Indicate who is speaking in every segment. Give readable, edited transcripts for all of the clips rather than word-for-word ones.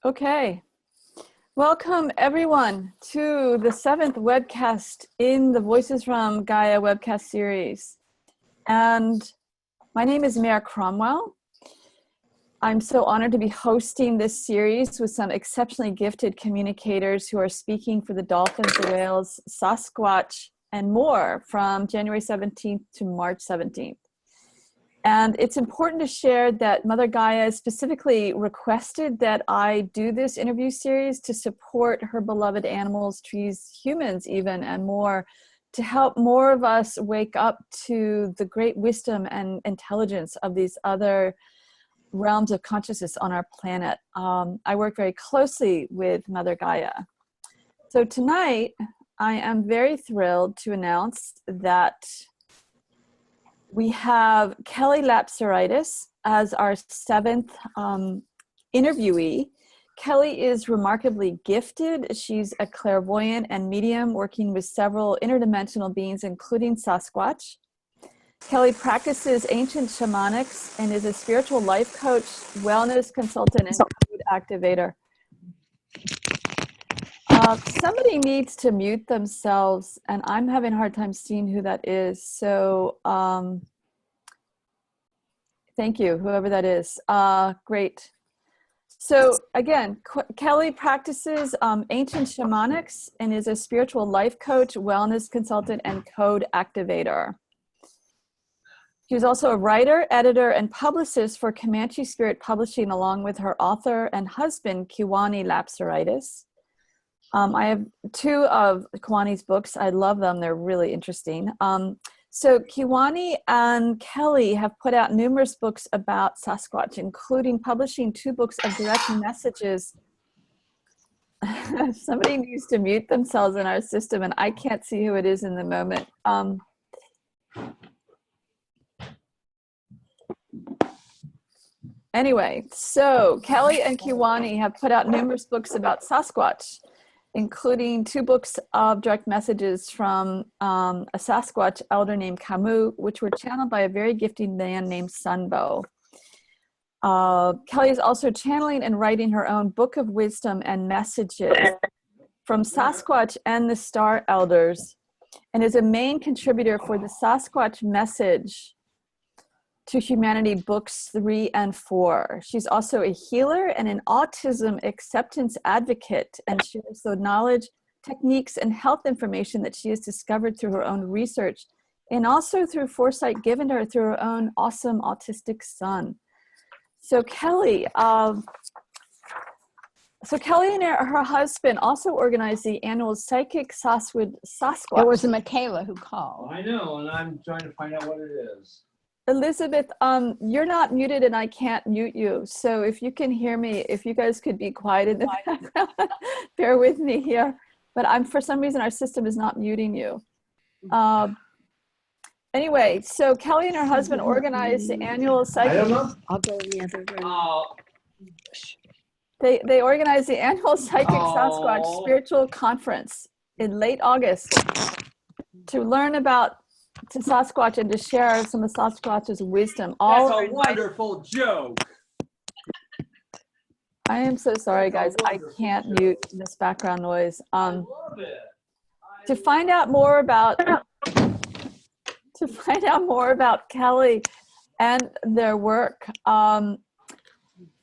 Speaker 1: Okay. Welcome everyone to the 7th webcast in the Voices from Gaia webcast series. And my name is Mare Cromwell. I'm so honored to be hosting this series with some exceptionally gifted communicators who are speaking for the dolphins, the whales, Sasquatch, and more from January 17th to March 17th. And it's important to share that Mother Gaia specifically requested that I do this interview series to support her beloved animals, trees, humans even, and more, to help more of us wake up to the great wisdom and intelligence of these other realms of consciousness on our planet. I work very closely with Mother Gaia. So tonight, I am very thrilled to announce that we have Kelly Lapseritis as our 7th interviewee. Kelly is remarkably gifted. She's a clairvoyant and medium working with several interdimensional beings, including Sasquatch. Kelly practices ancient shamanics and is a spiritual life coach, wellness consultant, and code activator. Somebody needs to mute themselves, and I'm having a hard time seeing who that is. So thank you, whoever that is. Great. So again, Kelly practices ancient shamanics and is a spiritual life coach, wellness consultant, and code activator. She's also a writer, editor, and publicist for Comanche Spirit Publishing, along with her author and husband, Kelly Lapseritis. I have 2 of Kiwani's books. I love them. They're really interesting. So Kiwani and Kelly have put out numerous books about Sasquatch, including publishing 2 books of direct messages. Somebody needs to mute themselves in our system, and I can't see who it is in the moment. Anyway, so Kelly and Kiwani have put out numerous books about Sasquatch, including 2 books of direct messages from a Sasquatch elder named Camus, which were channeled by a very gifted man named Sunbow. Kelly is also channeling and writing her own book of wisdom and messages from Sasquatch and the Star Elders, and is a main contributor for the Sasquatch Message to Humanity books 3 and 4. She's also a healer and an autism acceptance advocate, and shares the knowledge, techniques, and health information that she has discovered through her own research, and also through foresight given to her through her own awesome autistic son. So Kelly and her husband also organized the annual Psychic Sasquatch.
Speaker 2: It was Michaela who called.
Speaker 3: I know, and I'm trying to find out what it is.
Speaker 1: Elizabeth, you're not muted and I can't mute you. So if you can hear me, if you guys could be quiet in the background, bear with me here. But for some reason, our system is not muting you. Anyway, so Kelly and her husband organized the annual Psychic.
Speaker 3: I don't know.
Speaker 2: I'll go in the other room.
Speaker 1: They organized the annual Psychic Sasquatch Spiritual Conference in late August to learn about Sasquatch and to share some of Sasquatch's wisdom.
Speaker 3: That's a wonderful joke.
Speaker 1: I am so sorry, guys. I can't mute this background noise.
Speaker 3: I love it.
Speaker 1: To find out more about Kelly and their work,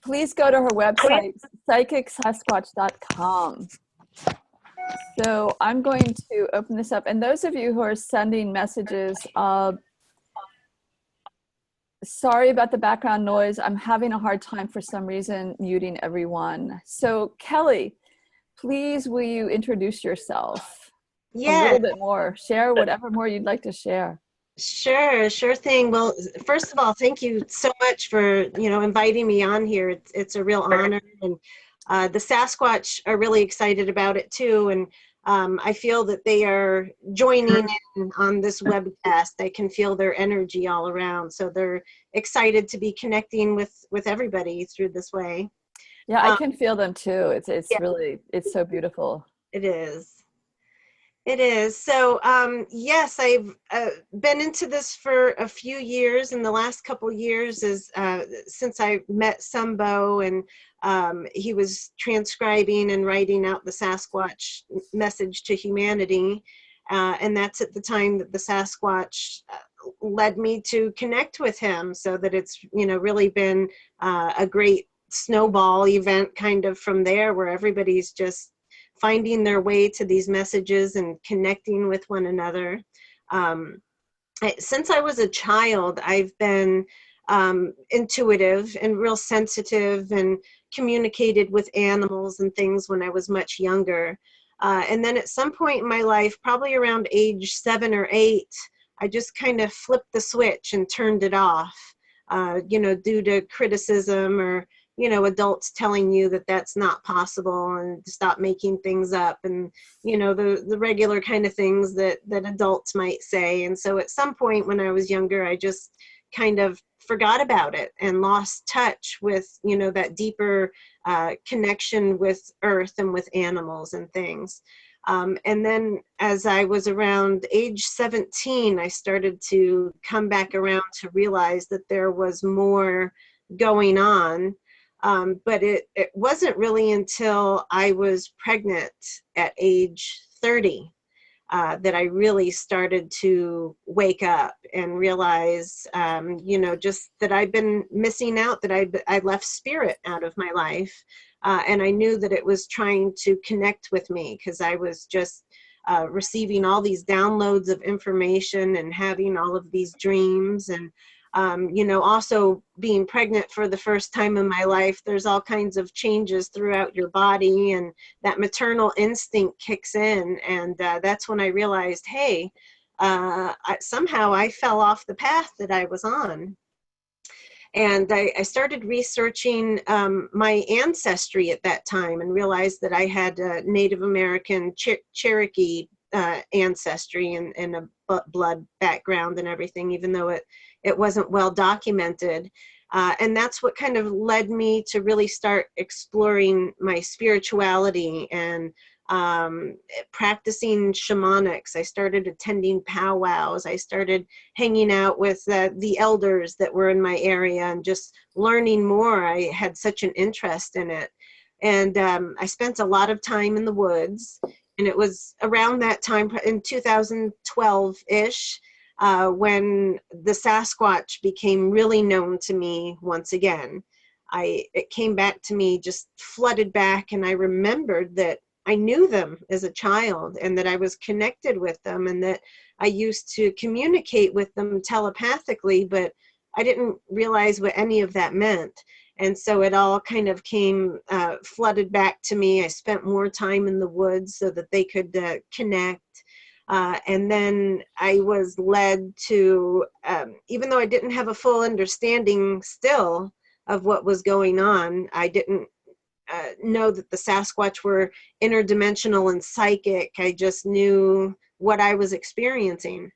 Speaker 1: please go to her website, psychicsasquatch.com. So I'm going to open this up. And those of you who are sending messages, sorry about the background noise. I'm having a hard time for some reason muting everyone. So Kelly, please will you introduce yourself a little bit more? Share whatever more you'd like to share.
Speaker 4: Sure thing. Well, first of all, thank you so much for inviting me on here. It's a real honor, and the Sasquatch are really excited about it too, and I feel that they are joining in on this webcast. I can feel their energy all around, so they're excited to be connecting with everybody through this way.
Speaker 1: Yeah, I can feel them too. It's really, it's so beautiful.
Speaker 4: It is. It is. So, yes, I've been into this for a few years. In the last couple years, is since I met Sumbo, and he was transcribing and writing out the Sasquatch message to humanity. And that's at the time that the Sasquatch led me to connect with him, so that it's, really been a great snowball event kind of from there, where everybody's just finding their way to these messages and connecting with one another. Since I was a child, I've been intuitive and real sensitive, and communicated with animals and things when I was much younger. And then at some point in my life, probably around age 7 or 8, I just kind of flipped the switch and turned it off, due to criticism, or adults telling you that that's not possible and to stop making things up, and the regular kind of things that adults might say. And so at some point when I was younger, I just kind of forgot about it and lost touch with that deeper connection with earth and with animals and things. And then as I was around age 17, I started to come back around to realize that there was more going on. But it wasn't really until I was pregnant at age 30 that I really started to wake up and realize, just that I'd been missing out, that I left spirit out of my life. And I knew that it was trying to connect with me, because I was just receiving all these downloads of information and having all of these dreams. And also being pregnant for the first time in my life, there's all kinds of changes throughout your body, and that maternal instinct kicks in. And that's when I realized, hey, somehow I fell off the path that I was on. And I started researching my ancestry at that time, and realized that I had Native American Cherokee ancestry, and a blood background and everything, even though it wasn't well documented. And that's what kind of led me to really start exploring my spirituality and practicing shamanics. I started attending powwows. I started hanging out with the elders that were in my area and just learning more. I had such an interest in it. And I spent a lot of time in the woods. And it was around that time, in 2012-ish, when the Sasquatch became really known to me once again. It came back to me, just flooded back, and I remembered that I knew them as a child, and that I was connected with them, and that I used to communicate with them telepathically, but I didn't realize what any of that meant. And so it all kind of came flooded back to me. I spent more time in the woods so that they could connect. And then I was led to, even though I didn't have a full understanding still of what was going on, I didn't know that the Sasquatch were interdimensional and psychic. I just knew what I was experiencing.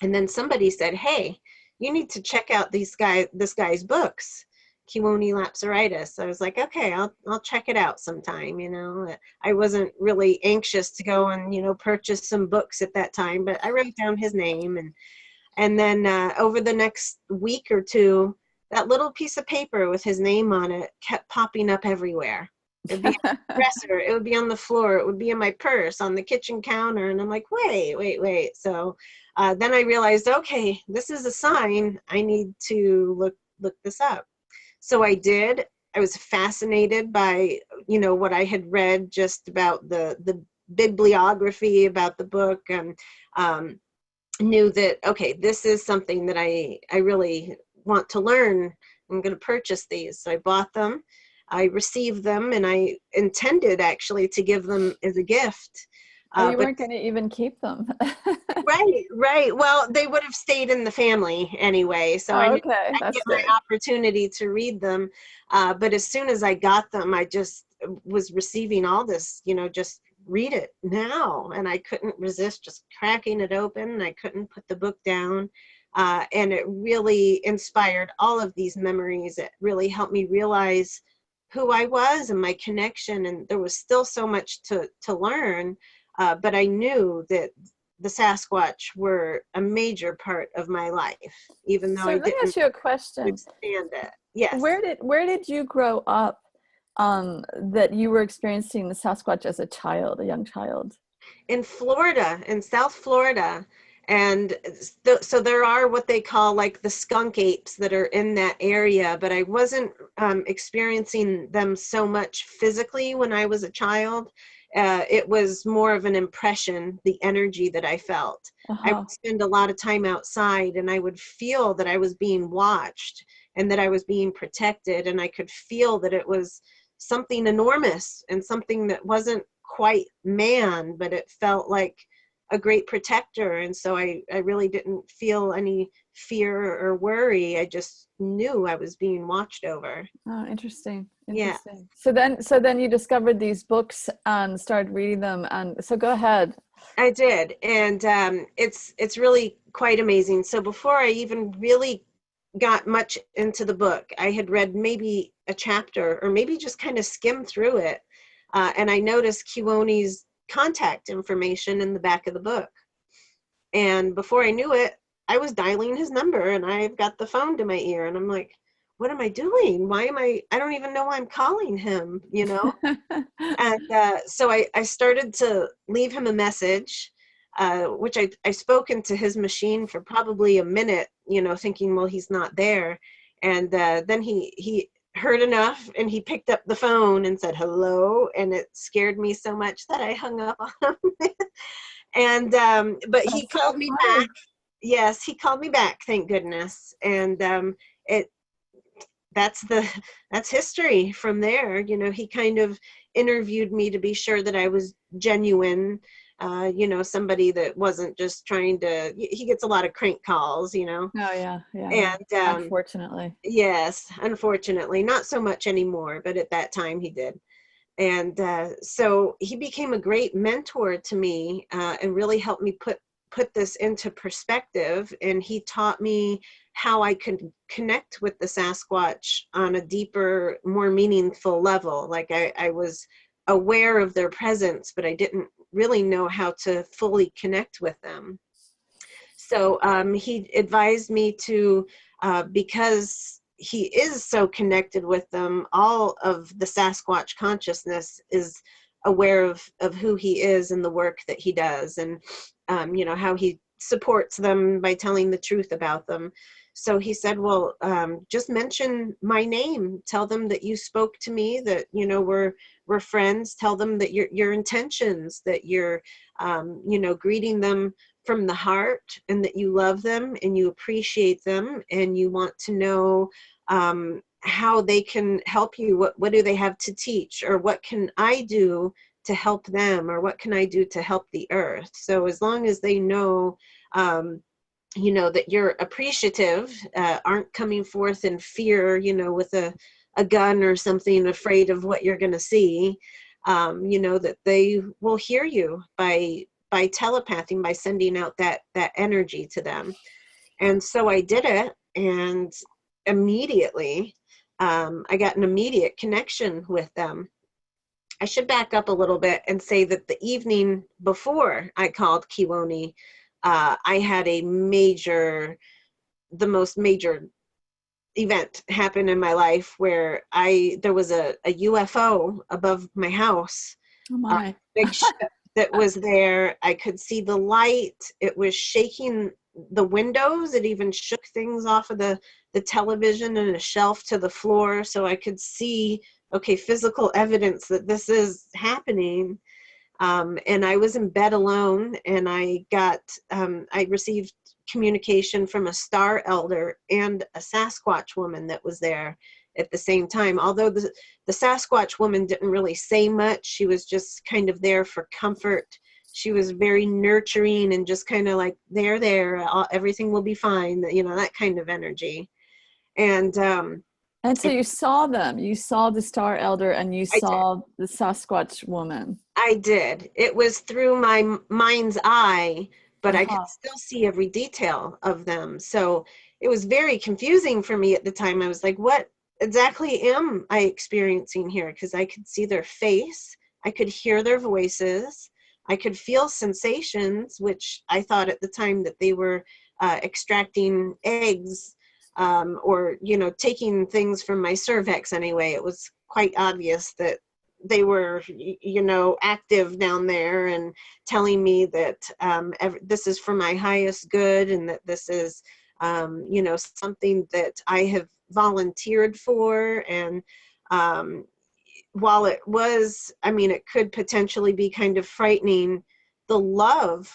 Speaker 4: And then somebody said, hey, you need to check out this guy's books, Kelly Lapseritis. I was like, okay, I'll check it out sometime. I wasn't really anxious to go and purchase some books at that time, but I wrote down his name, and then over the next week or two, that little piece of paper with his name on it kept popping up everywhere. It'd be on the dresser, it would be on the floor, it would be in my purse, on the kitchen counter, and I'm like, wait. So then I realized, okay, this is a sign. I need to look this up. So I did. I was fascinated by, what I had read just about the bibliography about the book, and knew that, okay, this is something that I really want to learn. I'm going to purchase these. So I bought them. I received them, and I intended actually to give them as a gift.
Speaker 1: You weren't going to even keep them.
Speaker 4: Right. Well, they would have stayed in the family anyway. So I knew I'd get my opportunity to read them. But as soon as I got them, I just was receiving all this, just read it now. And I couldn't resist just cracking it open. I couldn't put the book down. And it really inspired all of these memories. It really helped me realize who I was and my connection. And there was still so much to learn. but I knew that the Sasquatch were a major part of my life, even though
Speaker 1: So
Speaker 4: I
Speaker 1: let me
Speaker 4: didn't
Speaker 1: ask you a question.
Speaker 4: understand it. Yes.
Speaker 1: Where did you grow up that you were experiencing the Sasquatch as a child, a young child?
Speaker 4: In Florida, in South Florida. And so there are what they call like the skunk apes that are in that area, but I wasn't experiencing them so much physically when I was a child. It was more of an impression, the energy that I felt. I would spend a lot of time outside and I would feel that I was being watched and that I was being protected, and I could feel that it was something enormous and something that wasn't quite man, but it felt like a great protector. And so I really didn't feel any fear or worry. I just knew I was being watched over.
Speaker 1: Oh, interesting.
Speaker 4: Yeah.
Speaker 1: So then you discovered these books and started reading them. And so go ahead.
Speaker 4: I did. And it's really quite amazing. So before I even really got much into the book, I had read maybe a chapter or maybe just kind of skimmed through it. And I noticed Kiwoni's contact information in the back of the book. And before I knew it, I was dialing his number and I've got the phone to my ear and I'm like, what am I doing? I don't even know why I'm calling him, you know? And so I started to leave him a message, which I spoke into his machine for probably a minute, you know, thinking, well, he's not there. And then he heard enough and he picked up the phone and said hello, and it scared me so much that I hung up on him. And but he called me back. Yes, he called me back, thank goodness. And that's history from there. You know, he kind of interviewed me to be sure that I was genuine, you know, somebody that wasn't just trying to, he gets a lot of crank calls, you know.
Speaker 1: Oh yeah.
Speaker 4: And
Speaker 1: unfortunately.
Speaker 4: Yes, unfortunately, not so much anymore, but at that time he did. And so he became a great mentor to me, and really helped me put this into perspective. And he taught me how I could connect with the Sasquatch on a deeper, more meaningful level. Like I was aware of their presence, but I didn't really know how to fully connect with them. So he advised me to, because he is so connected with them, all of the Sasquatch consciousness is aware of who he is and the work that he does, and you know, how he supports them by telling the truth about them. So he said, well, just mention my name, tell them that you spoke to me, that, you know, we're friends, tell them that your intentions, that you're you know, greeting them from the heart, and that you love them and you appreciate them and you want to know how they can help you. What do they have to teach, or what can I do to help them, or what can I do to help the earth? So as long as they know, you know, that you're appreciative, aren't coming forth in fear, you know, with a gun or something, afraid of what you're going to see, you know, that they will hear you by telepathing, by sending out that energy to them. And so I did it, and immediately I got an immediate connection with them. I should back up a little bit and say that the evening before I called Kiwoni, I had the most major event happen in my life, where there was a UFO above my house.
Speaker 1: Oh my.
Speaker 4: Big ship that was there. I could see the light. It was shaking the windows. It even shook things off of the television and a shelf to the floor. So I could see, okay, physical evidence that this is happening. And I was in bed alone, and I received communication from a star elder and a Sasquatch woman that was there at the same time. Although the Sasquatch woman didn't really say much, she was just kind of there for comfort. She was very nurturing and just kind of like, there, everything will be fine, you know, that kind of energy. And
Speaker 1: so you saw them. You saw the star elder and you saw the Sasquatch woman.
Speaker 4: I did. It was through my mind's eye, but I could still see every detail of them. So it was very confusing for me at the time. I was like, what exactly am I experiencing here? Because I could see their face. I could hear their voices. I could feel sensations, which I thought at the time that they were extracting eggs, or, you know, taking things from my cervix anyway. It was quite obvious that they were, you know, active down there and telling me that this is for my highest good, and that this is, you know, something that I have volunteered for. And while it was, I mean, it could potentially be kind of frightening, the love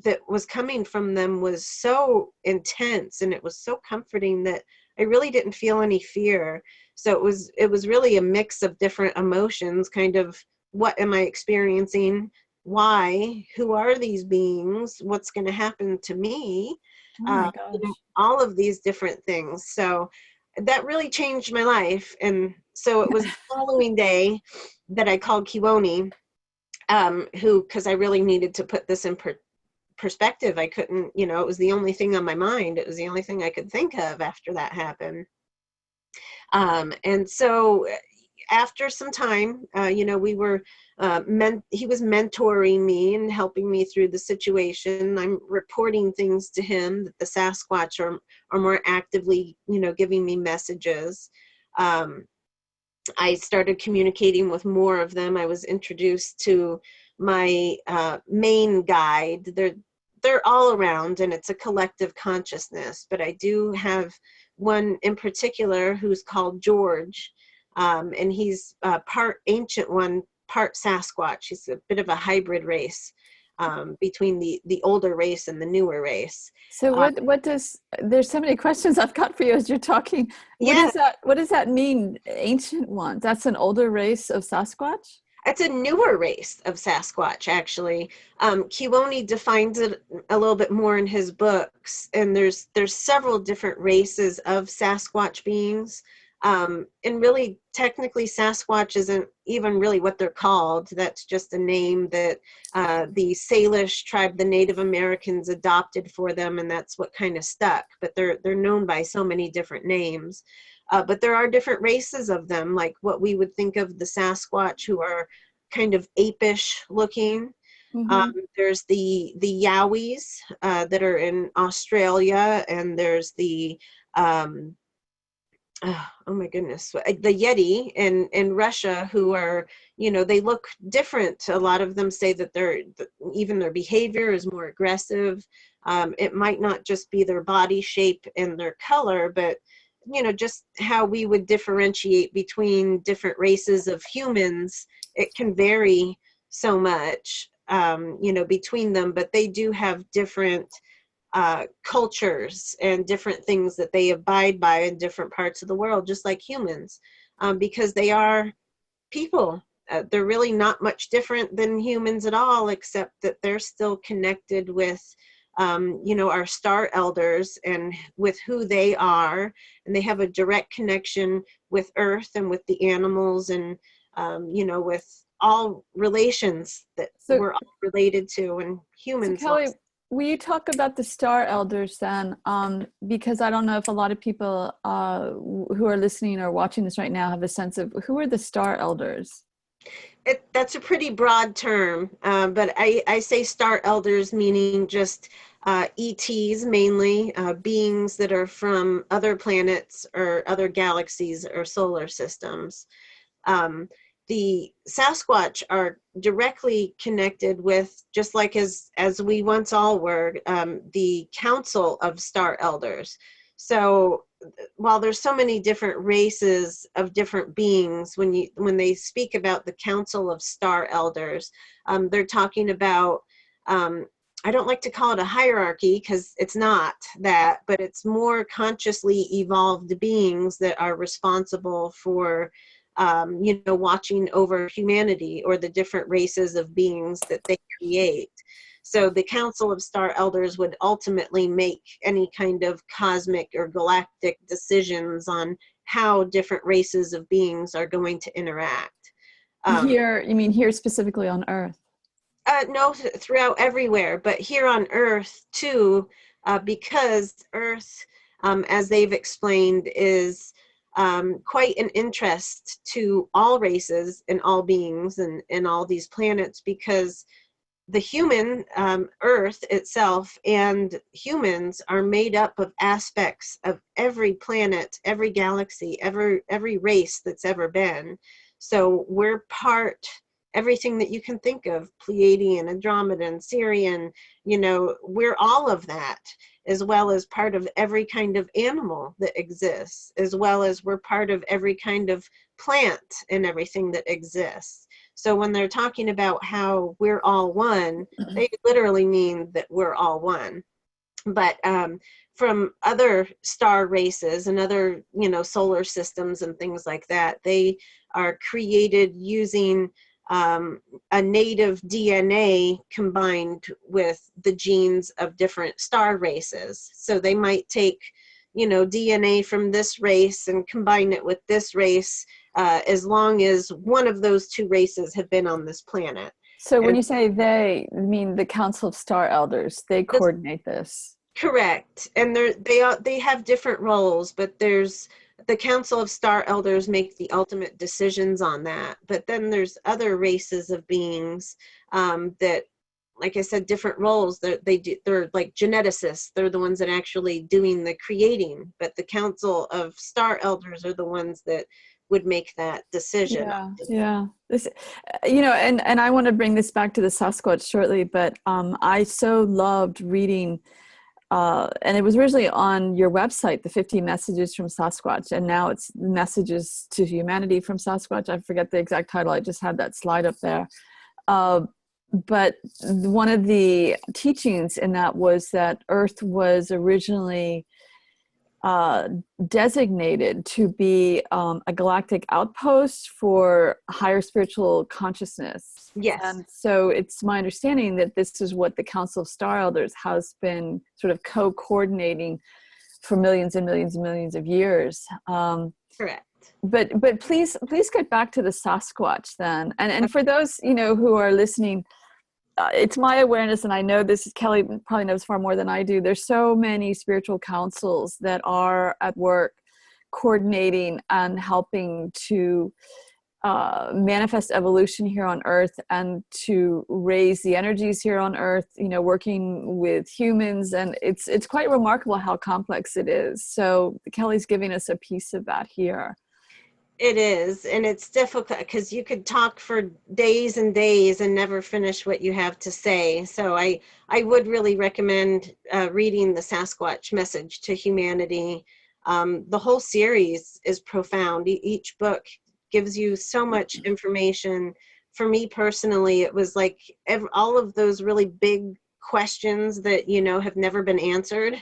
Speaker 4: that was coming from them was so intense, and it was so comforting that I really didn't feel any fear. So it was really a mix of different emotions, kind of, what am I experiencing? Why? Who are these beings? What's going to happen to me?
Speaker 1: Oh my
Speaker 4: You know,
Speaker 1: gosh.
Speaker 4: all of these different things. So that really changed my life. And so it was the following day that I called Kiwoni, because I really needed to put this in perspective. I couldn't, you know, it was the only thing on my mind. It was the only thing I could think of after that happened. And so after some time, you know, we were, he was mentoring me and helping me through the situation. I'm reporting things to him that the Sasquatch are more actively, you know, giving me messages. I started communicating with more of them. I was introduced to my main guide. They're all around, and it's a collective consciousness, but I do have one in particular who's called George, and he's part ancient one, part Sasquatch. He's a bit of a hybrid race between the older race and the newer race.
Speaker 1: So what does, there's so many questions I've got for you as you're talking.
Speaker 4: Yeah.
Speaker 1: What does that mean, ancient ones? That's an older race of Sasquatch?
Speaker 4: It's a newer race of Sasquatch, actually. Kiwoni defines it a little bit more in his books, and there's several different races of Sasquatch beings. And really, technically, Sasquatch isn't even really what they're called. That's just a name that the Salish tribe, the Native Americans, adopted for them, and that's what kind of stuck. But they're known by so many different names. But there are different races of them, like what we would think of the Sasquatch, who are kind of apish looking.
Speaker 1: Mm-hmm.
Speaker 4: There's the Yowies that are in Australia, and there's the oh my goodness, the Yeti in Russia, who are, you know, they look different. A lot of them say that even their behavior is more aggressive. It might not just be their body shape and their color, but, you know, just how we would differentiate between different races of humans. It can vary so much, you know, between them, but they do have different cultures and different things that they abide by in different parts of the world, just like humans, because they are people. They're really not much different than humans at all, except that they're still connected with, you know, our star elders and with who they are. And they have a direct connection with Earth and with the animals, and, you know, with all relations that we're all related to, and humans.
Speaker 1: So Kelly, will you talk about the star elders then? Because I don't know if a lot of people who are listening or watching this right now have a sense of who are the star elders.
Speaker 4: That's a pretty broad term, but I say star elders meaning just ETs mainly, beings that are from other planets or other galaxies or solar systems. The Sasquatch are directly connected with, just like as we once all were, the Council of Star Elders. So while there's so many different races of different beings, when they speak about the Council of Star Elders, they're talking about, I don't like to call it a hierarchy because it's not that, but it's more consciously evolved beings that are responsible for, you know, watching over humanity or the different races of beings that they create. So the Council of Star Elders would ultimately make any kind of cosmic or galactic decisions on how different races of beings are going to interact.
Speaker 1: Here, you mean here specifically on Earth?
Speaker 4: No, throughout everywhere, but here on Earth too, because Earth, as they've explained, is quite an interest to all races and all beings and all these planets, because the human Earth itself and humans are made up of aspects of every planet, every galaxy, every race that's ever been. So we're part, everything that you can think of, Pleiadian, Andromedan, Sirian, you know, we're all of that, as well as part of every kind of animal that exists, as well as we're part of every kind of plant and everything that exists. So when they're talking about how we're all one, they literally mean that we're all one. But from other star races and other, you know, solar systems and things like that, they are created using a native DNA combined with the genes of different star races. So they might take, you know, DNA from this race and combine it with this race, as long as one of those two races have been on this planet.
Speaker 1: So when you say they, I mean the Council of Star Elders, they coordinate this.
Speaker 4: Correct. And they have different roles, but there's the Council of Star Elders make the ultimate decisions on that. But then there's other races of beings that, like I said, different roles. They're like geneticists. They're the ones that actually doing the creating. But the Council of Star Elders are the ones that would make that decision.
Speaker 1: Yeah. This, you know, and I want to bring this back to the Sasquatch shortly, but I so loved reading, and it was originally on your website, the 50 Messages from Sasquatch, and now it's Messages to Humanity from Sasquatch. I forget the exact title. I just had that slide up there. But one of the teachings in that was that Earth was originally designated to be a galactic outpost for higher spiritual consciousness.
Speaker 4: Yes.
Speaker 1: And so it's my understanding that this is what the Council of Star Elders has been sort of co-coordinating for millions and millions and millions of years.
Speaker 4: Correct.
Speaker 1: But please get back to the Sasquatch then. And for those, you know, who are listening, it's my awareness, and I know this is Kelly probably knows far more than I do. There's so many spiritual councils that are at work coordinating and helping to manifest evolution here on Earth and to raise the energies here on Earth, you know, working with humans. And it's quite remarkable how complex it is. So Kelly's giving us a piece of that here.
Speaker 4: It is, and it's difficult because you could talk for days and days and never finish what you have to say. So I would really recommend reading the Sasquatch Message to Humanity. The whole series is profound. Each book gives you so much information. For me personally, it was like all of those really big questions that, you know, have never been answered.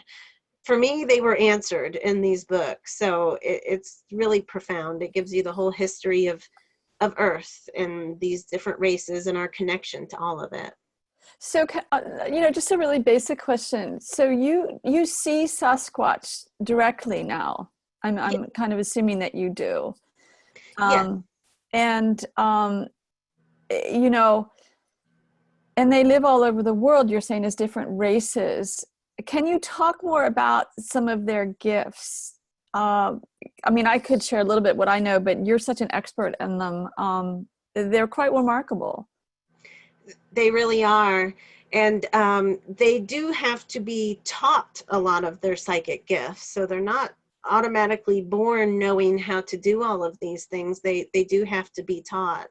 Speaker 4: For me, they were answered in these books. So it's really profound. It gives you the whole history of Earth and these different races and our connection to all of it.
Speaker 1: So, you know, just a really basic question. So you see Sasquatch directly now. I'm kind of assuming that you do. And, you know, and they live all over the world, you're saying, as different races. Can you talk more about some of their gifts? I mean, I could share a little bit what I know, but you're such an expert in them. They're quite remarkable.
Speaker 4: They really are. And they do have to be taught a lot of their psychic gifts. So they're not automatically born knowing how to do all of these things. They do have to be taught.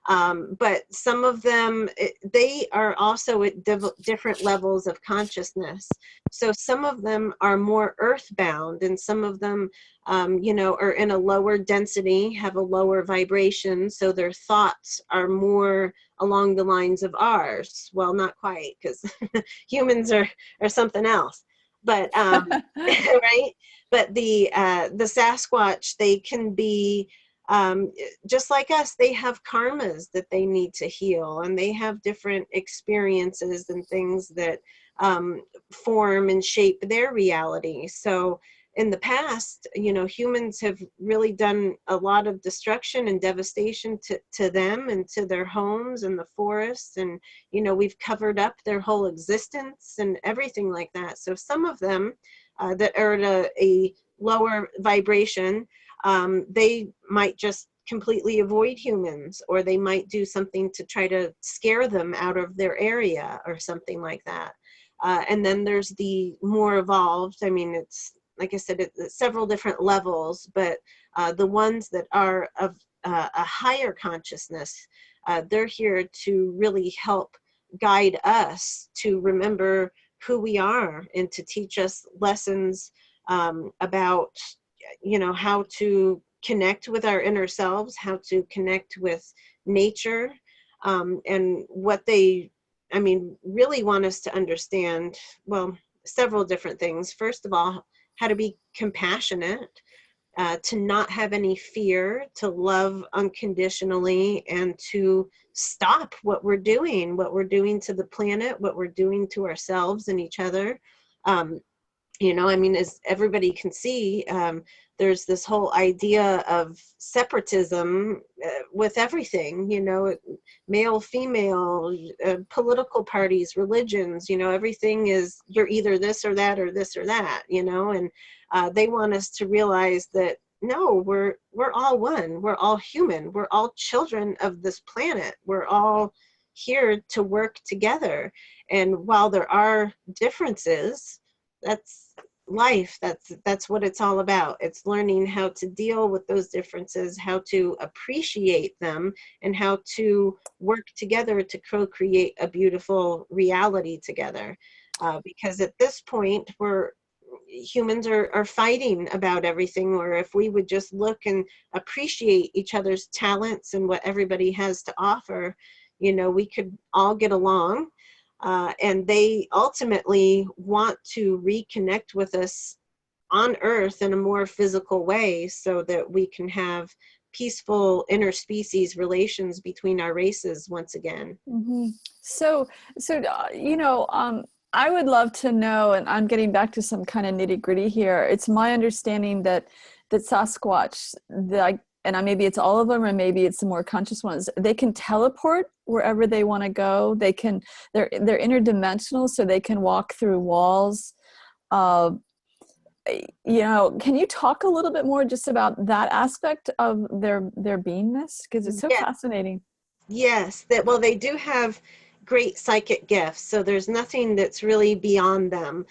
Speaker 4: But some of them, they are also at different levels of consciousness. So some of them are more earthbound, and some of them, you know, are in a lower density, have a lower vibration. So their thoughts are more along the lines of ours. Well, not quite, because humans are something else. But right. But the Sasquatch, they can be. Just like us, they have karmas that they need to heal, and they have different experiences and things that form and shape their reality. So in the past, you know, humans have really done a lot of destruction and devastation to them and to their homes and the forests, and, you know, we've covered up their whole existence and everything like that. So some of them that are at a lower vibration, they might just completely avoid humans, or they might do something to try to scare them out of their area or something like that. And then there's the more evolved, I mean, it's, like I said, it's several different levels, but the ones that are of a higher consciousness, they're here to really help guide us to remember who we are and to teach us lessons about, you know, how to connect with our inner selves, how to connect with nature, and what they, I mean, really want us to understand, well, several different things. First of all, how to be compassionate, to not have any fear, to love unconditionally, and to stop what we're doing to the planet, what we're doing to ourselves and each other. You know, I mean, as everybody can see, there's this whole idea of separatism with everything, you know, male, female, political parties, religions, you know, everything is, you're either this or that or this or that, you know, and they want us to realize that, no, we're all one, we're all human, we're all children of this planet, we're all here to work together. And while there are differences, that's life, that's what it's all about. It's learning how to deal with those differences, how to appreciate them, and how to work together to co-create a beautiful reality together. Because at this point, humans are fighting about everything, or if we would just look and appreciate each other's talents and what everybody has to offer, you know, we could all get along. And they ultimately want to reconnect with us on Earth in a more physical way, so that we can have peaceful interspecies relations between our races once again.
Speaker 1: Mm-hmm. So you know, I would love to know, and I'm getting back to some kind of nitty gritty here. It's my understanding that Sasquatch, and maybe it's all of them, or maybe it's the more conscious ones, they can teleport wherever they want to go. They're interdimensional, so they can walk through walls. You know, can you talk a little bit more just about that aspect of their beingness? Because it's so fascinating.
Speaker 4: Yes, well, they do have great psychic gifts, so there's nothing that's really beyond them.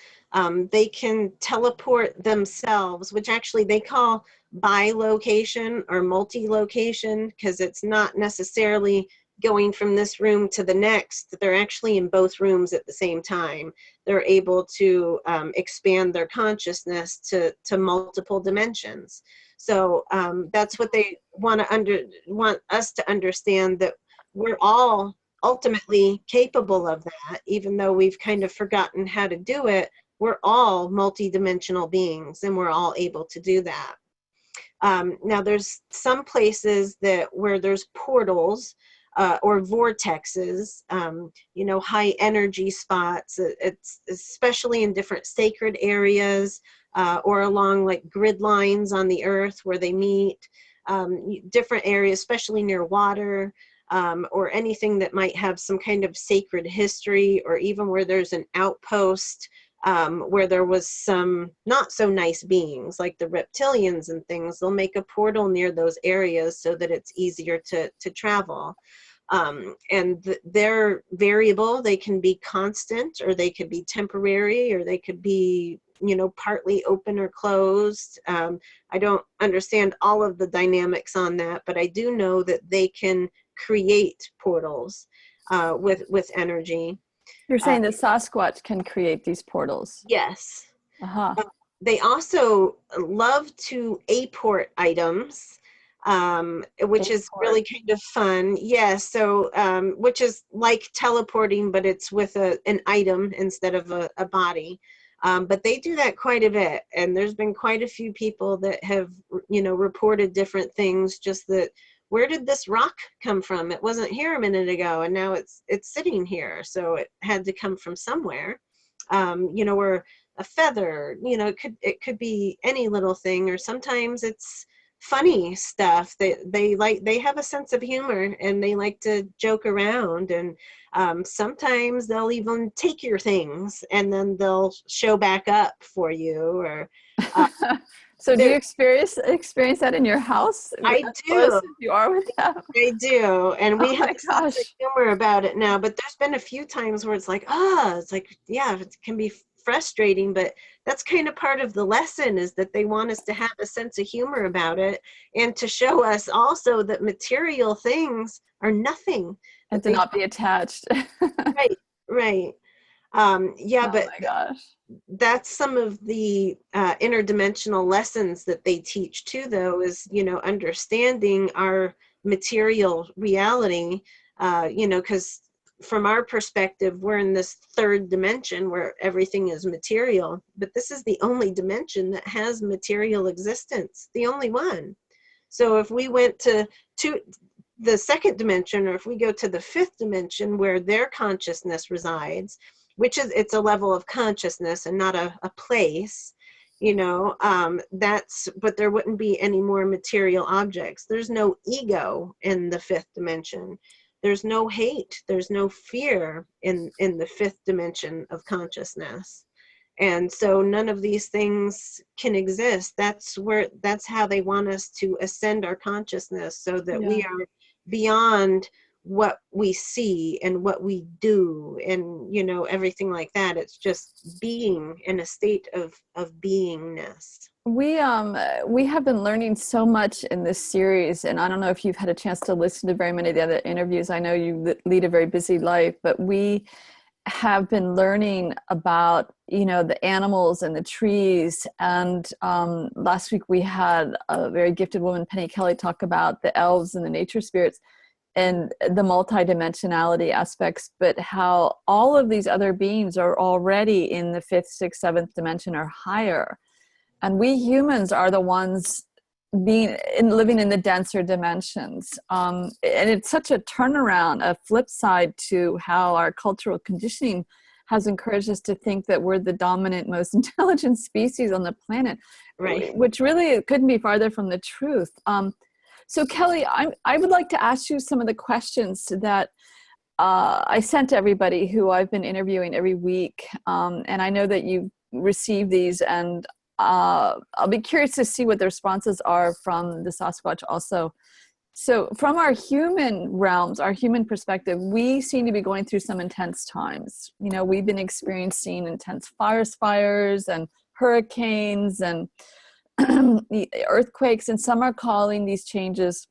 Speaker 4: They can teleport themselves, which actually they call bilocation or multi-location, because it's not necessarily going from this room to the next. They're actually in both rooms at the same time. They're able to expand their consciousness to multiple dimensions. So that's what they want us to understand, that we're all ultimately capable of that, even though we've kind of forgotten how to do it. We're all multidimensional beings, and we're all able to do that. Now, there's some places where there's portals or vortexes, you know, high energy spots. It's especially in different sacred areas, or along like grid lines on the earth where they meet, different areas, especially near water, or anything that might have some kind of sacred history, or even where there's an outpost where there was some not so nice beings like the reptilians and things. They'll make a portal near those areas so that it's easier to travel. And they're variable. They can be constant, or they could be temporary, or they could be, you know, partly open or closed. I don't understand all of the dynamics on that, but I do know that they can create portals with energy.
Speaker 1: You're saying the Sasquatch can create these portals?
Speaker 4: Yes.
Speaker 1: Uh-huh.
Speaker 4: They also love to Aiport items, which is really kind of fun. Yes, so which is like teleporting, but it's with an item instead of a body. But they do that quite a bit, and there's been quite a few people that have, you know, reported different things. Just that, where did this rock come from? It wasn't here a minute ago, and now it's sitting here. So it had to come from somewhere. You know, or a feather. You know, it could be any little thing, or sometimes it's funny stuff. They have a sense of humor, and they like to joke around, and sometimes they'll even take your things and then they'll show back up for you. Or
Speaker 1: so do you experience that in your house?
Speaker 4: I
Speaker 1: As
Speaker 4: do.
Speaker 1: close as you are with them?
Speaker 4: I do, and we
Speaker 1: Oh
Speaker 4: have
Speaker 1: my
Speaker 4: a sense of
Speaker 1: gosh.
Speaker 4: humor about it now. But there's been a few times where it's like, it's like, yeah, it can be frustrating, but that's kind of part of the lesson, is that they want us to have a sense of humor about it, and to show us also that material things are nothing.
Speaker 1: And to not be attached.
Speaker 4: Right.
Speaker 1: Oh
Speaker 4: But
Speaker 1: my gosh.
Speaker 4: that's some of the interdimensional lessons that they teach too, though, is, understanding our material reality, because from our perspective, we're in this third dimension where everything is material, but this is the only dimension that has material existence, the only one. So if we went to the second dimension, or if we go to the fifth dimension where their consciousness resides, which is, it's a level of consciousness and not a place, but there wouldn't be any more material objects. There's no ego in the fifth dimension. There's no hate. There's no fear in the fifth dimension of consciousness. And so none of these things can exist. That's how they want us to ascend our consciousness, so that we are beyond what we see and what we do, and everything like that. It's just being in a state of beingness.
Speaker 1: We have been learning so much in this series, and I don't know if you've had a chance to listen to very many of the other interviews. I know you lead a very busy life, but we have been learning about the animals and the trees. And last week we had a very gifted woman, Penny Kelly, talk about the elves and the nature spirits and the multidimensionality aspects, but how all of these other beings are already in the fifth, sixth, seventh dimension or higher. And we humans are the ones living in the denser dimensions. And it's such a turnaround, a flip side to how our cultural conditioning has encouraged us to think that we're the dominant, most intelligent species on the planet,
Speaker 4: right?
Speaker 1: Which really couldn't be farther from the truth. So Kelly, I would like to ask you some of the questions that I sent to everybody who I've been interviewing every week. And I know that you receive these, and I'll be curious to see what the responses are from the Sasquatch also. So from our human realms, our human perspective, we seem to be going through some intense times. We've been experiencing intense forest fires and hurricanes and earthquakes, and some are calling these changes,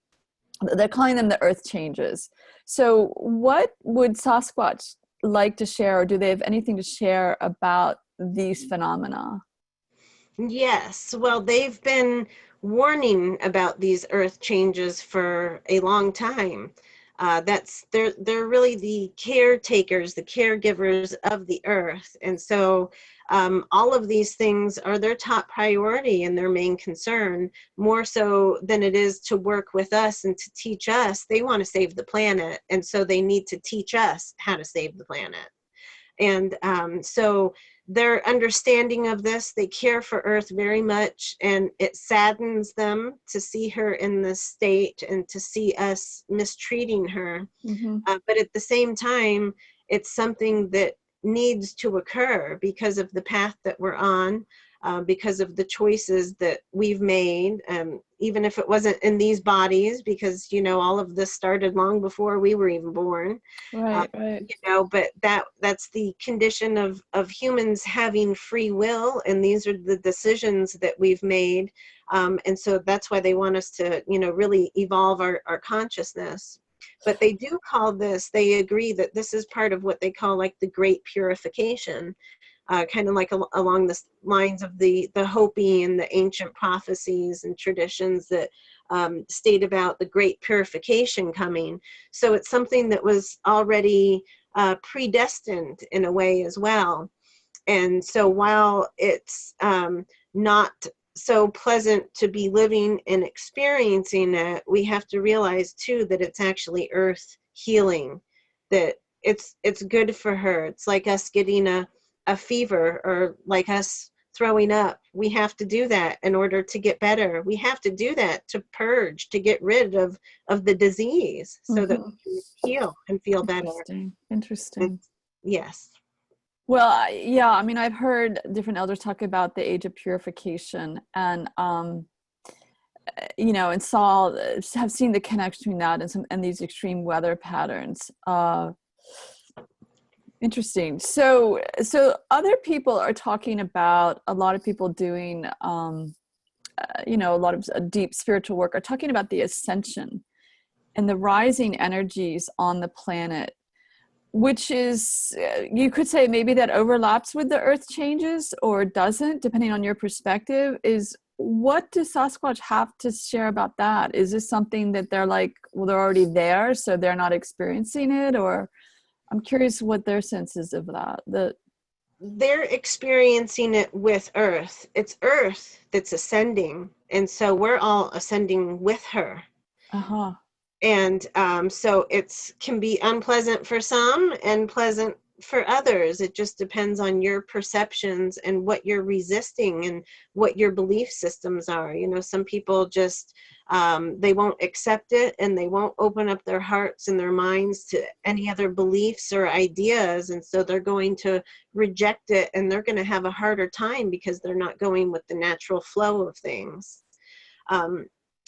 Speaker 1: they're calling them the earth changes. So what would Sasquatch like to share, or do they have anything to share about these phenomena?
Speaker 4: Yes, well, they've been warning about these earth changes for a long time. They're really the caretakers, the caregivers of the earth, and so all of these things are their top priority and their main concern, more so than it is to work with us and to teach us. They want to save the planet, and so they need to teach us how to save the planet. And so their understanding of this, they care for Earth very much, and it saddens them to see her in this state and to see us mistreating her.
Speaker 1: Mm-hmm.
Speaker 4: But at the same time, it's something that needs to occur because of the path that we're on, because of the choices that we've made, even if it wasn't in these bodies, because all of this started long before we were even born.
Speaker 1: Right.
Speaker 4: But that's the condition of humans having free will, and these are the decisions that we've made, and so that's why they want us to really evolve our consciousness. But they do call this, they agree that this is part of what they call like the great purification, kind of like along the lines of the Hopi and the ancient prophecies and traditions that state about the great purification coming. So it's something that was already predestined in a way as well. And so while it's not so pleasant to be living and experiencing it, we have to realize too that it's actually earth healing, that it's good for her. It's like us getting a fever, or like us throwing up. We have to do that in order to get better. We have to do that to purge, to get rid of the disease so that we can heal and feel better.
Speaker 1: Interesting.
Speaker 4: Yes.
Speaker 1: Well, yeah, I mean, I've heard different elders talk about the age of purification, and you know, and have seen the connection between that and these extreme weather patterns. Interesting. So other people are talking about, a lot of people doing, you know, a lot of deep spiritual work are talking about the ascension and the rising energies on the planet, which is, you could say maybe that overlaps with the earth changes or doesn't, depending on your perspective. What does Sasquatch have to share about that? Is this something that they're like, well, they're already there, so they're not experiencing it? Or I'm curious what their sense is of that.
Speaker 4: They're experiencing it with Earth. It's Earth that's ascending. And so we're all ascending with her.
Speaker 1: Uh-huh.
Speaker 4: And so it can be unpleasant for some and pleasant for others. It just depends on your perceptions and what you're resisting and what your belief systems are. You know, some people just, they won't accept it, and they won't open up their hearts and their minds to any other beliefs or ideas. And so they're going to reject it, and they're going to have a harder time because they're not going with the natural flow of things.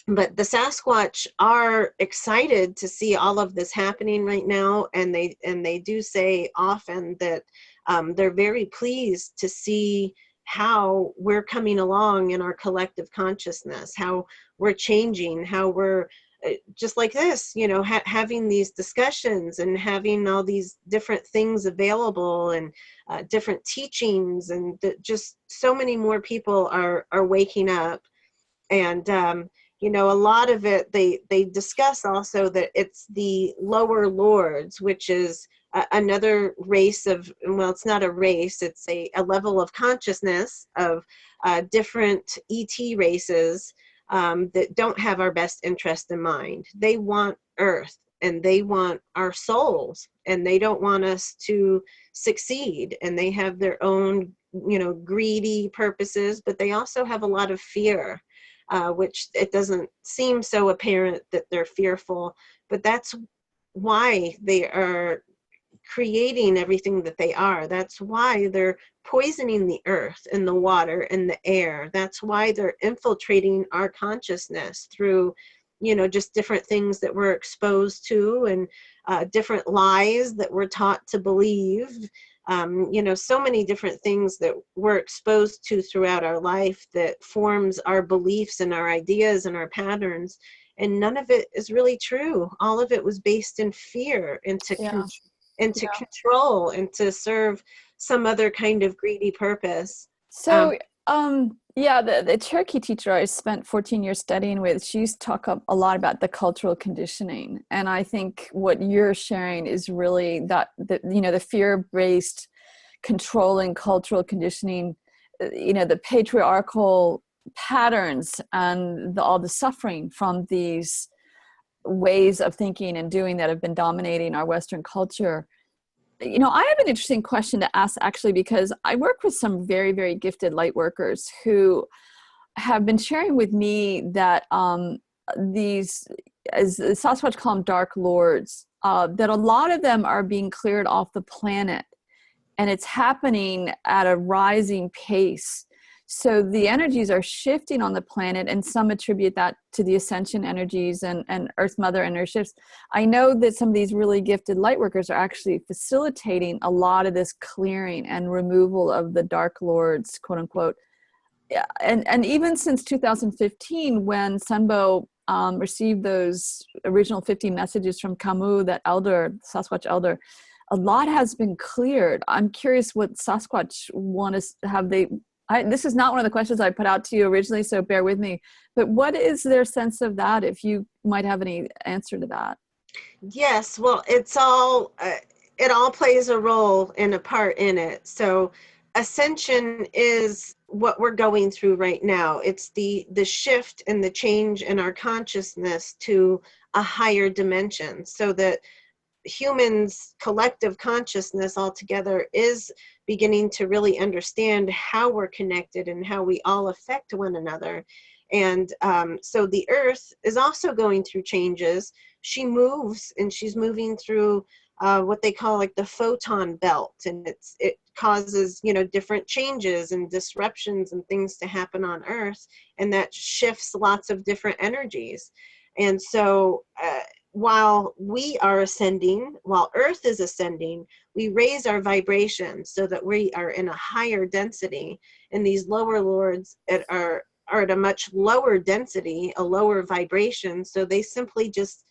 Speaker 4: But the Sasquatch are excited to see all of this happening right now, and they do say often that they're very pleased to see how we're coming along in our collective consciousness, how we're changing, how we're just like this, you know, having these discussions and having all these different things available, and different teachings, and just so many more people are waking up. And you know, a lot of it, they discuss also that it's the lower lords, which is another race of, well, it's not a race, it's a level of consciousness of different ET races that don't have our best interest in mind. They want Earth, and they want our souls, and they don't want us to succeed. And they have their own, you know, greedy purposes, but they also have a lot of fear. Which it doesn't seem so apparent that they're fearful, but that's why they are creating everything that they are. That's why they're poisoning the earth and the water and the air. That's why they're infiltrating our consciousness through, you know, just different things that we're exposed to, and different lies that we're taught to believe. You know, so many different things that we're exposed to throughout our life that forms our beliefs and our ideas and our patterns. And none of it is really true. All of it was based in fear, and to control, and to serve some other kind of greedy purpose.
Speaker 1: So, yeah, the Cherokee teacher I spent 14 years studying with, she used to talk a lot about the cultural conditioning. And I think what you're sharing is really that you know, the fear-based controlling cultural conditioning, you know, the patriarchal patterns and all the suffering from these ways of thinking and doing that have been dominating our Western culture. You know, I have an interesting question to ask, actually, because I work with some very, very gifted light workers who have been sharing with me that these, as the Sasquatch call them, dark lords, that a lot of them are being cleared off the planet, and it's happening at a rising pace. So the energies are shifting on the planet, and some attribute that to the Ascension energies and Earth Mother and her shifts. I know that some of these really gifted light workers are actually facilitating a lot of this clearing and removal of the Dark Lords, quote unquote. Yeah, and even since 2015, when Sunbo received those original 50 messages from Camus, that elder, Sasquatch elder, a lot has been cleared. I'm curious what Sasquatch want to have they. This is not one of the questions I put out to you originally, so bear with me. But what is their sense of that, if you might have any answer to that?
Speaker 4: Yes, well, it's all, it all plays a role and a part in it. So Ascension is what we're going through right now. It's the shift and the change in our consciousness to a higher dimension, so that humans' collective consciousness altogether is beginning to really understand how we're connected and how we all affect one another. And so the Earth is also going through changes. She moves, and she's moving through what they call like the photon belt, and it causes, you know, different changes and disruptions and things to happen on Earth, and that shifts lots of different energies. And so while we are ascending, while Earth is ascending, we raise our vibration so that we are in a higher density, and these lower lords are at a much lower density, a lower vibration, so they simply just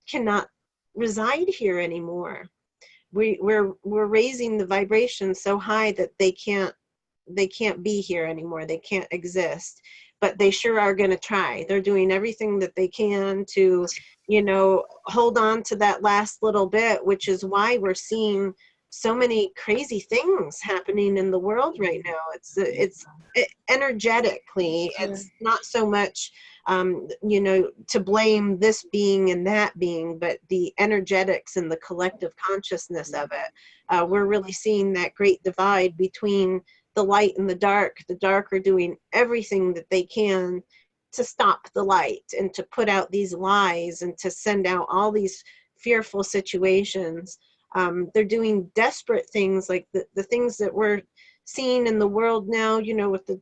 Speaker 4: cannot reside here anymore. We're raising the vibration so high that they can't be here anymore. They can't exist, but they sure are going to try. They're doing everything that they can to, you know, hold on to that last little bit, which is why we're seeing so many crazy things happening in the world right now. It's energetically, it's not so much, you know, to blame this being and that being, but the energetics and the collective consciousness of it. We're really seeing that great divide between the light and the dark. The dark are doing everything that they can to stop the light and to put out these lies and to send out all these fearful situations. They're doing desperate things like the things that we're seeing in the world now, you know, with the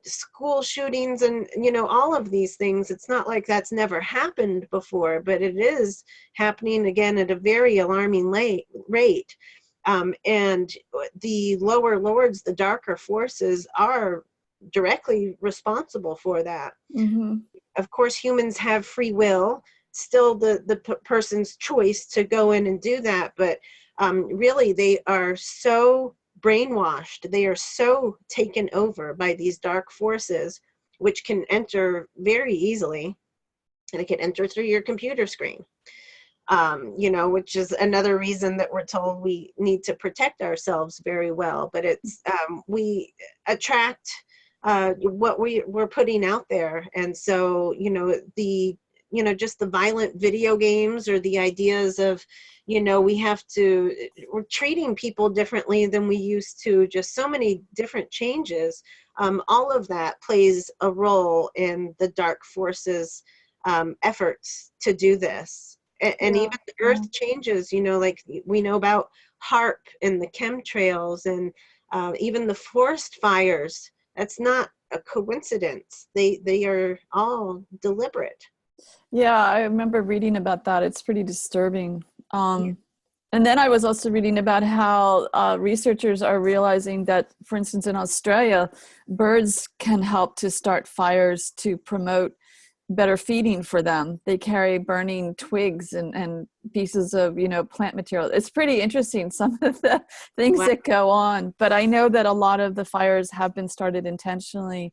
Speaker 4: school shootings and, you know, all of these things. It's not like that's never happened before, but it is happening again at a very alarming rate. And the lower lords, the darker forces, are directly responsible for that.
Speaker 1: Mm-hmm.
Speaker 4: Of course, humans have free will, still the person's choice to go in and do that, but really they are so brainwashed, they are so taken over by these dark forces, which can enter very easily, and it can enter through your computer screen. You know, which is another reason that we're told we need to protect ourselves very well. But it's we attract what we're putting out there, and so, you know, just the violent video games, or the ideas of, you know, we're treating people differently than we used to, just so many different changes. All of that plays a role in the dark forces efforts to do this. And even the Earth changes, you know, like we know about HARP and the chemtrails, and even the forest fires. That's not a coincidence. They are all deliberate.
Speaker 1: Yeah, I remember reading about that. It's pretty disturbing. And then I was also reading about how researchers are realizing that, for instance, in Australia, birds can help to start fires to promote better feeding for them. They carry burning twigs and pieces of, you know, plant material. It's pretty interesting, some of the things that go on. But I know that a lot of the fires have been started intentionally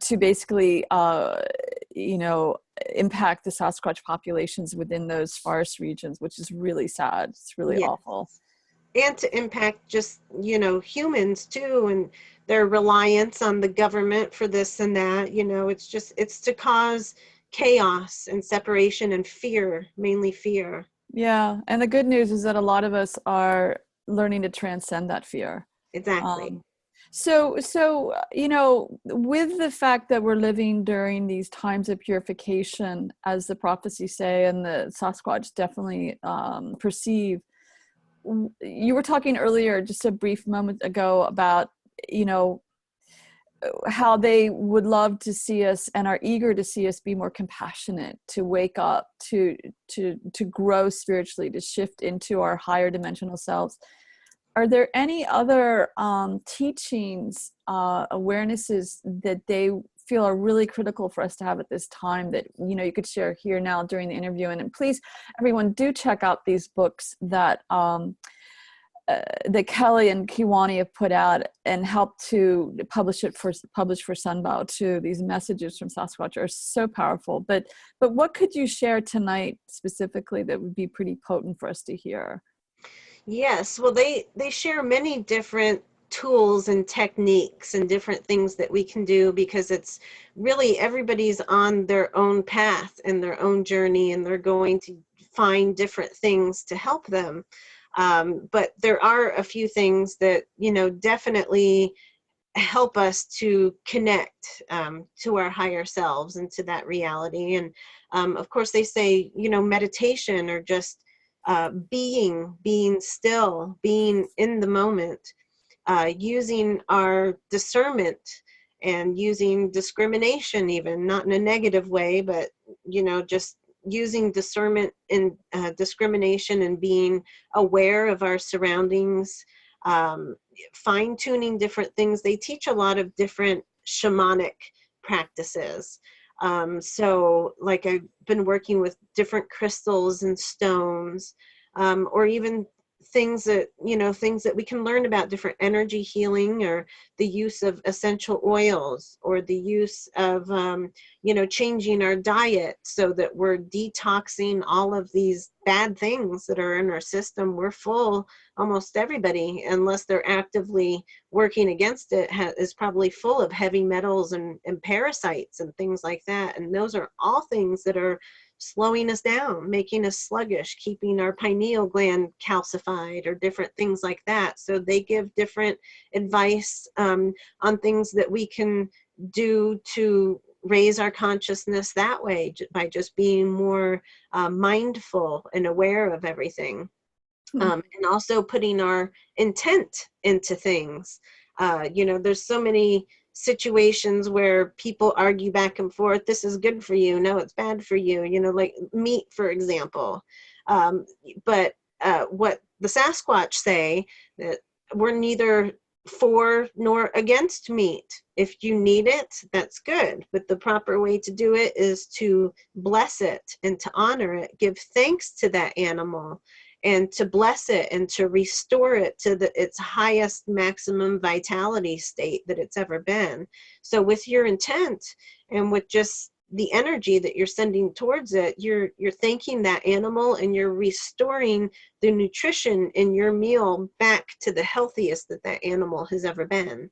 Speaker 1: to basically, you know, impact the Sasquatch populations within those forest regions, which is really sad. It's really awful.
Speaker 4: And to impact just, you know, humans too, and their reliance on the government for this and that. You know, it's to cause chaos and separation and fear, mainly fear.
Speaker 1: Yeah, and the good news is that a lot of us are learning to transcend that fear.
Speaker 4: Exactly.
Speaker 1: So, you know, with the fact that we're living during these times of purification, as the prophecies say, and the Sasquatch definitely perceive, you were talking earlier, just a brief moment ago, about, you know, how they would love to see us and are eager to see us be more compassionate, to wake up, to grow spiritually, to shift into our higher dimensional selves. Are there any other teachings, awarenesses that they feel are really critical for us to have at this time that, you know, you could share here now during the interview? And please, everyone, do check out these books that that Kelly and Kiwani have put out and helped to publish for Sunbow too. These messages from Sasquatch are so powerful. But what could you share tonight specifically that would be pretty potent for us to hear?
Speaker 4: Yes, well, they share many different tools and techniques and different things that we can do, because it's really everybody's on their own path and their own journey, and they're going to find different things to help them. But there are a few things that, definitely help us to connect to our higher selves and to that reality. And of course they say, meditation or just being still, being in the moment, using our discernment and using discrimination, even not in a negative way, but just using discernment and discrimination and being aware of our surroundings, fine-tuning different things. They teach a lot of different shamanic practices. So like I've been working with different crystals and stones, or even things that we can learn about different energy healing, or the use of essential oils, or the use of changing our diet so that we're detoxing all of these bad things that are in our system. We're full, almost everybody, unless they're actively working against it, is probably full of heavy metals and parasites and things like that. And those are all things that are slowing us down, making us sluggish, keeping our pineal gland calcified, or different things like that. So they give different advice on things that we can do to raise our consciousness that way, by just being more mindful and aware of everything. And also putting our intent into things. There's so many situations where people argue back and forth. This is good for you. No, it's bad for you. Like meat, for example. But what the Sasquatch say, that we're neither for nor against meat. If you need it, that's good. But the proper way to do it is to bless it and to honor it, give thanks to that animal, and to bless it and to restore it to its highest maximum vitality state that it's ever been. So with your intent and with just the energy that you're sending towards it, you're thanking that animal, and you're restoring the nutrition in your meal back to the healthiest that that animal has ever been.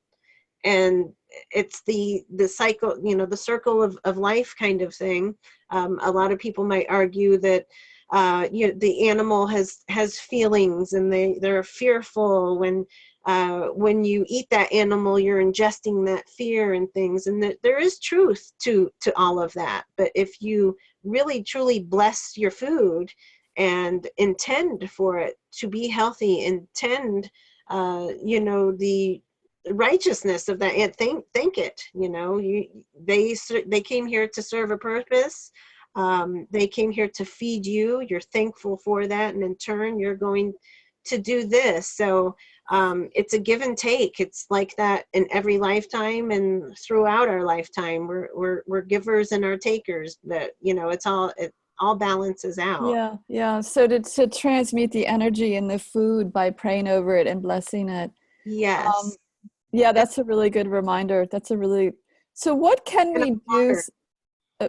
Speaker 4: And it's the cycle, the circle of life kind of thing. A lot of people might argue that the animal has feelings, and they're fearful. When you eat that animal, you're ingesting that fear and things, and that there is truth to all of that. But if you really truly bless your food and intend for it to be healthy, intend the righteousness of that, and thank it. They came here to serve a purpose. They came here to feed you. You're thankful for that, and in turn you're going to do this. So it's a give and take. It's like that in every lifetime and throughout our lifetime. We're givers and our takers, but it all balances out.
Speaker 1: Yeah. So to transmute the energy in the food by praying over it and blessing it.
Speaker 4: Yes.
Speaker 1: Yeah, that's a really good reminder. So what can we do?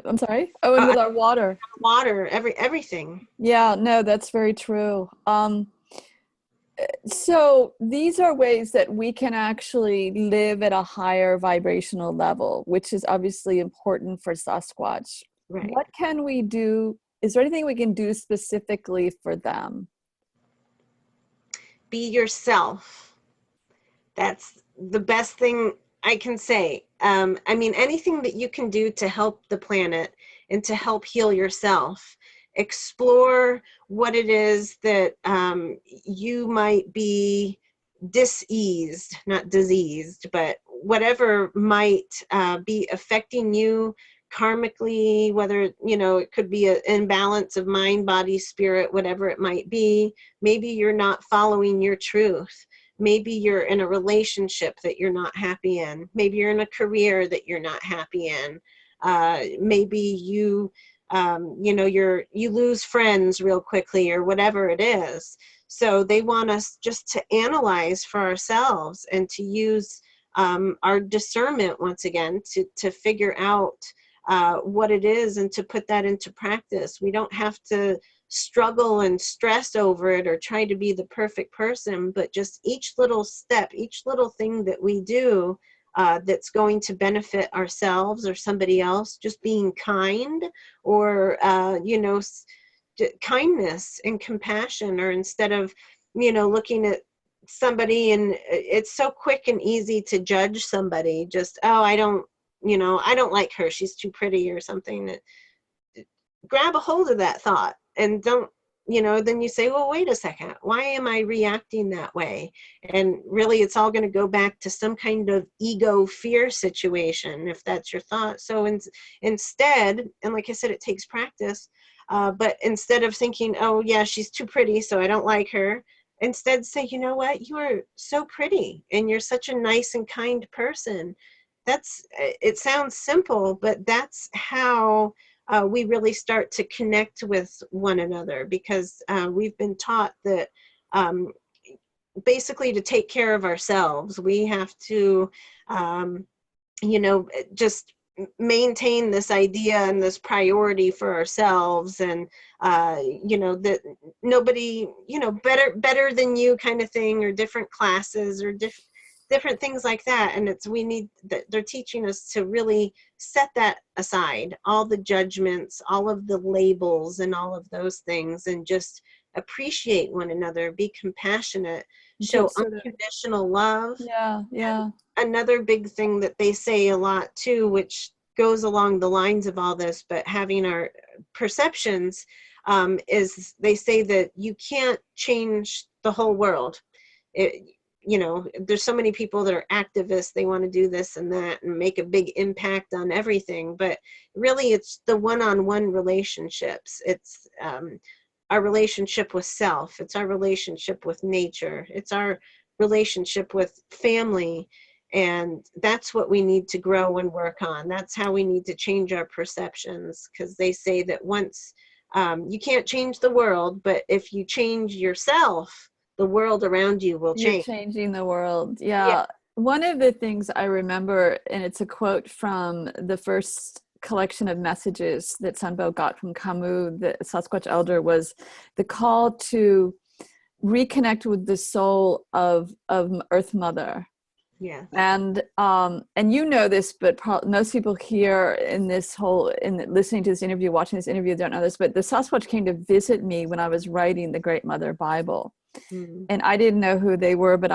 Speaker 1: I'm sorry. Oh, and with our water.
Speaker 4: Water, everything.
Speaker 1: Yeah, no, that's very true. So these are ways that we can actually live at a higher vibrational level, which is obviously important for Sasquatch.
Speaker 4: Right.
Speaker 1: What can we do? Is there anything we can do specifically for them?
Speaker 4: Be yourself. That's the best thing I can say. Anything that you can do to help the planet and to help heal yourself. Explore what it is that you might be diseased, not diseased, but whatever might be affecting you karmically, whether, it could be an imbalance of mind, body, spirit, whatever it might be. Maybe you're not following your truth. Maybe you're in a relationship that you're not happy in. Maybe you're in a career that you're not happy in. Maybe you lose friends real quickly, or whatever it is. So they want us just to analyze for ourselves and to use our discernment once again to figure out what it is and to put that into practice. We don't have to struggle and stress over it or try to be the perfect person, but just each little step, each little thing that we do that's going to benefit ourselves or somebody else, just being kind, or kindness and compassion, or instead of, looking at somebody, and it's so quick and easy to judge somebody, just, oh, I don't like her, she's too pretty or something. Grab a hold of that thought and don't, then you say, well, wait a second, why am I reacting that way? And really, it's all going to go back to some kind of ego fear situation, if that's your thought. So instead, and like I said, it takes practice, but instead of thinking, oh yeah, she's too pretty, so I don't like her, instead say, you know what, you are so pretty and you're such a nice and kind person. It sounds simple, but that's how we really start to connect with one another, because we've been taught that basically to take care of ourselves, we have to, just maintain this idea and this priority for ourselves, and that nobody, better than you kind of thing, or different classes, or different things like that. And they're teaching us to really set that aside, all the judgments, all of the labels, and all of those things, and just appreciate one another, be compassionate, show unconditional love.
Speaker 1: Yeah.
Speaker 4: Another big thing that they say a lot too, which goes along the lines of all this, but having our perceptions, is they say that you can't change the whole world. There's so many people that are activists, they want to do this and that and make a big impact on everything, but really it's the one-on-one relationships. It's our relationship with self, it's our relationship with nature, it's our relationship with family, and that's what we need to grow and work on. That's how we need to change our perceptions, because they say that once you can't change the world, but if you change yourself, the world around you will change.
Speaker 1: You're changing the world. Yeah. One of the things I remember, and it's a quote from the first collection of messages that Sunbo got from Camus, the Sasquatch elder, was the call to reconnect with the soul of Earth Mother.
Speaker 4: Yeah.
Speaker 1: And this, but most people here in listening to this interview, watching this interview, don't know this, but the Sasquatch came to visit me when I was writing the Great Mother Bible. Mm-hmm. And I didn't know who they were, but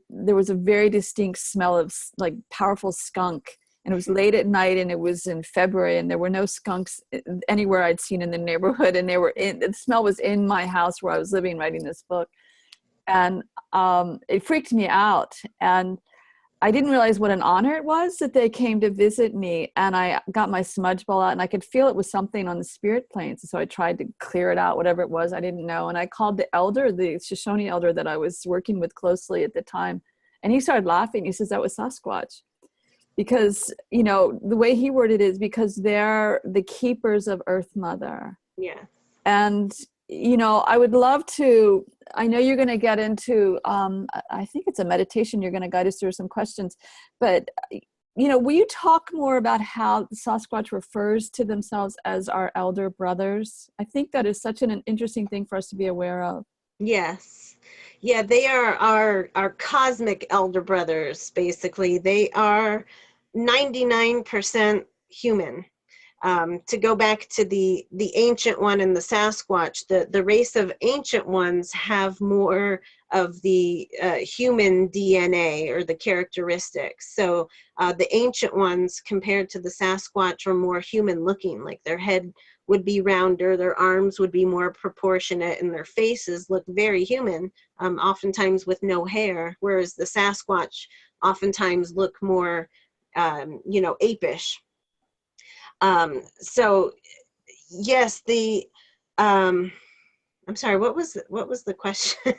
Speaker 1: there was a very distinct smell of like powerful skunk, and it was late at night, and it was in February, and there were no skunks anywhere I'd seen in the neighborhood, and the smell was in my house where I was living writing this book. And it freaked me out, and I didn't realize what an honor it was that they came to visit me. And I got my smudge ball out, and I could feel it was something on the spirit planes. So I tried to clear it out, whatever it was, I didn't know. And I called the elder, the Shoshone elder that I was working with closely at the time, and he started laughing. He says, that was Sasquatch. Because, the way he worded it is because they're the keepers of Earth Mother.
Speaker 4: Yeah.
Speaker 1: And I would love to, I know you're going to get into, I think it's a meditation, you're going to guide us through some questions, but, will you talk more about how Sasquatch refers to themselves as our elder brothers? I think that is such an interesting thing for us to be aware of.
Speaker 4: Yes. Yeah, they are our cosmic elder brothers, basically. They are 99% human. To go back to the ancient one and the Sasquatch, the race of ancient ones have more of the human DNA or the characteristics. So the ancient ones compared to the Sasquatch are more human looking, like their head would be rounder, their arms would be more proportionate, and their faces look very human, oftentimes with no hair, whereas the Sasquatch oftentimes look more, apish. So yes, I'm sorry, what was the question?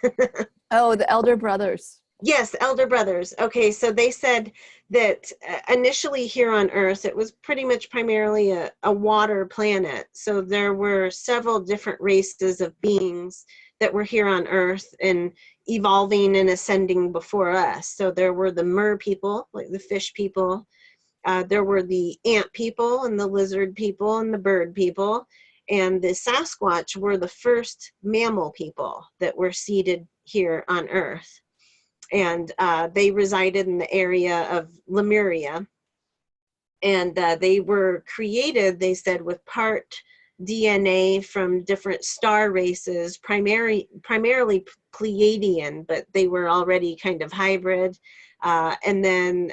Speaker 1: Oh, the elder brothers.
Speaker 4: Yes, elder brothers. Okay, so they said that initially here on Earth, it was pretty much primarily a water planet. So there were several different races of beings that were here on Earth and evolving and ascending before us. So there were the mer people, like the fish people. There were the ant people and the lizard people and the bird people. And the Sasquatch were the first mammal people that were seated here on Earth. And they resided in the area of Lemuria. And they were created, they said, with part DNA from different star races, primarily Pleiadian, but they were already kind of hybrid. And then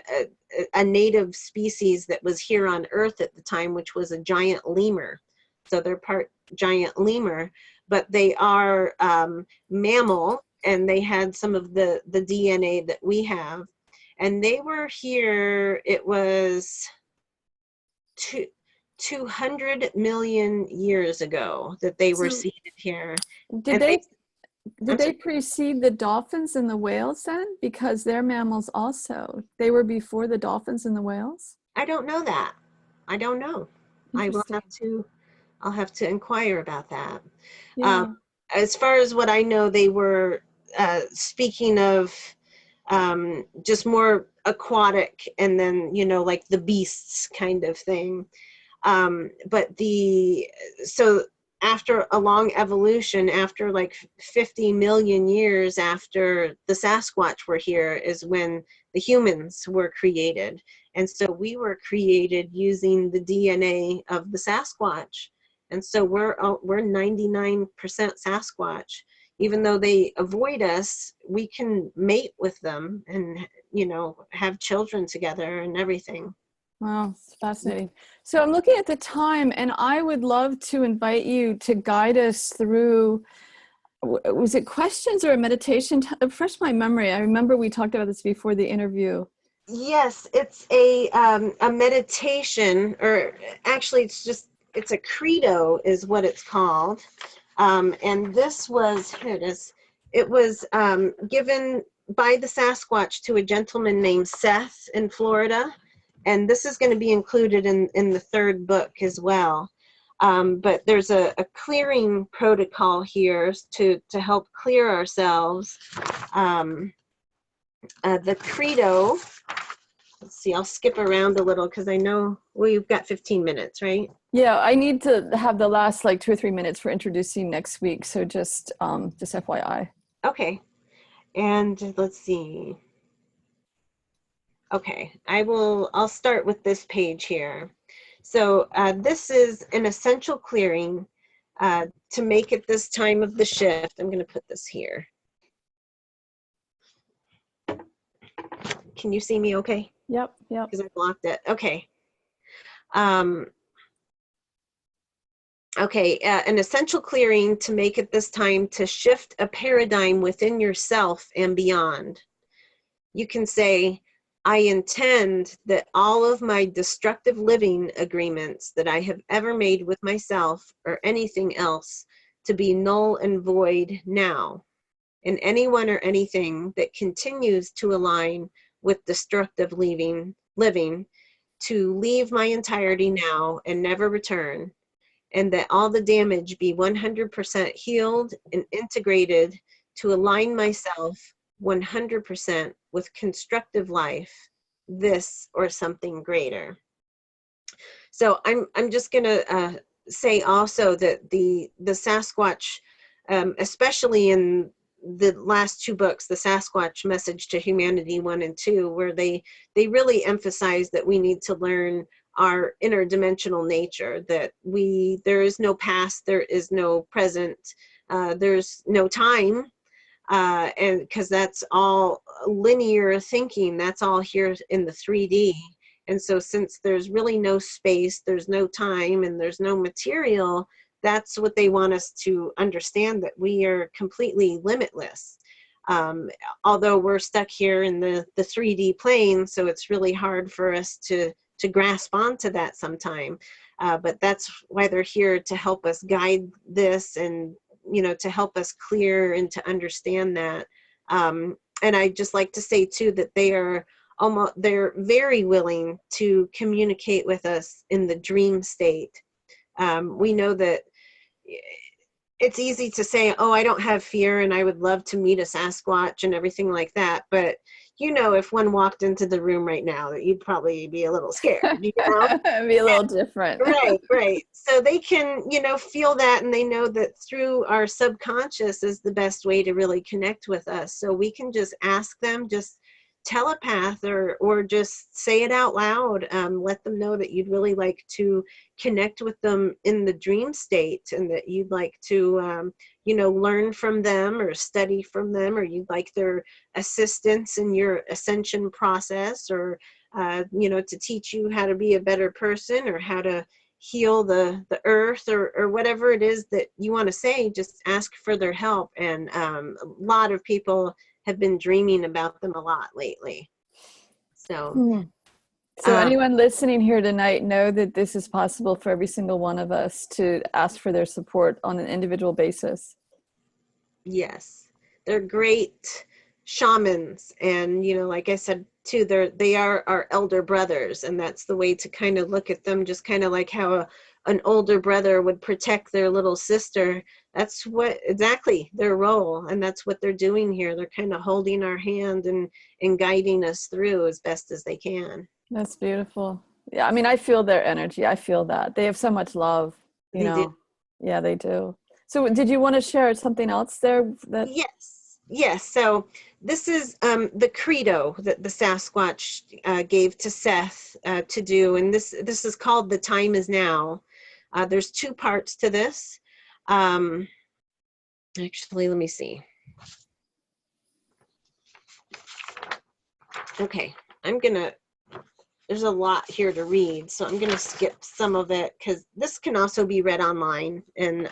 Speaker 4: a native species that was here on Earth at the time, which was a giant lemur. So they're part giant lemur, but they are mammal, and they had some of the DNA that we have. And they were here, it was 200 million years ago that they were seated here.
Speaker 1: Did they precede the dolphins and the whales then? Because they're mammals also. They were before the dolphins and the whales?
Speaker 4: I don't know that. I don't know. I'll have to inquire about that.
Speaker 1: Yeah.
Speaker 4: As far as what I know, they were speaking of just more aquatic, and then, you know, like the beasts kind of thing. But so after a long evolution, after like 50 million years after the Sasquatch were here, is when the humans were created. And so we were created using the DNA of the Sasquatch. And so we're 99% Sasquatch. Even though they avoid us, we can mate with them and, you know, have children together and everything.
Speaker 1: Wow, it's fascinating. So I'm looking at the time, and I would love to invite you to guide us through, was it questions or a meditation? Refresh my memory. I remember we talked about this before the interview.
Speaker 4: Yes, it's a meditation, or actually it's a credo is what it's called. And this was, here it is, it was given by the Sasquatch to a gentleman named Seth in Florida. And this is going to be included in the third book as well. But there's a clearing protocol here to help clear ourselves. The credo, let's see, I'll skip around a little because I know we've got 15 minutes, right?
Speaker 1: Yeah, I need to have the last like 2 or 3 minutes for introducing next week. So just FYI. Okay.
Speaker 4: And let's see. Okay, I'll start with this page here. So this is an essential clearing to make it this time of the shift. I'm going to put this here. Can you see me okay?
Speaker 1: Yep.
Speaker 4: Because I blocked it. Okay. An essential clearing to make it this time to shift a paradigm within yourself and beyond. You can say, I intend that all of my destructive living agreements that I have ever made with myself or anything else to be null and void now, and anyone or anything that continues to align with destructive living to leave my entirety now and never return, and that all the damage be 100% healed and integrated to align myself 100% with constructive life, this or something greater. So I'm just gonna say also that the Sasquatch, especially in the last two books, the Sasquatch Message to Humanity 1 and 2, where they really emphasize that we need to learn our interdimensional nature, that there is no past, there is no present, there's no time. And because that's all linear thinking, that's all here in the 3D. And so since there's really no space, there's no time, and there's no material, that's what they want us to understand, that we are completely limitless. Although we're stuck here in the 3D plane, so it's really hard for us to grasp onto that sometime. But that's why they're here, to help us guide this, and to help us clear and to understand that. And I'd just like to say too that they're very willing to communicate with us in the dream state. We know that it's easy to say, oh, I don't have fear and I would love to meet a Sasquatch and everything like that. But if one walked into the room right now, that you'd probably be a little scared,
Speaker 1: It'd be a little different.
Speaker 4: Right. So they can, feel that, and they know that through our subconscious is the best way to really connect with us. So we can just ask them, just telepath or just say it out loud. Let them know that you'd really like to connect with them in the dream state, and that you'd like to learn from them or study from them, or you'd like their assistance in your ascension process, or to teach you how to be a better person, or how to heal the earth, or whatever it is that you want to say. Just ask for their help. And a lot of people have been dreaming about them a lot lately. So,
Speaker 1: So anyone listening here tonight, know that this is possible for every single one of us to ask for their support on an individual basis.
Speaker 4: Yes, they're great shamans. And, like I said, too, they are our elder brothers. And that's the way to kind of look at them, just kind of like how an older brother would protect their little sister. That's exactly their role. And that's what they're doing here. They're kind of holding our hand and guiding us through as best as they can.
Speaker 1: That's beautiful. Yeah, I mean, I feel their energy. I feel that. They have so much love, you know.
Speaker 4: Do.
Speaker 1: Yeah, they do. So did you want to share something else there?
Speaker 4: Yes. So this is the credo that the Sasquatch gave to Seth to do. And this is called The Time Is Now. There's two parts to this. Actually, let me see. Okay, there's a lot here to read, so I'm going to skip some of it, because this can also be read online. And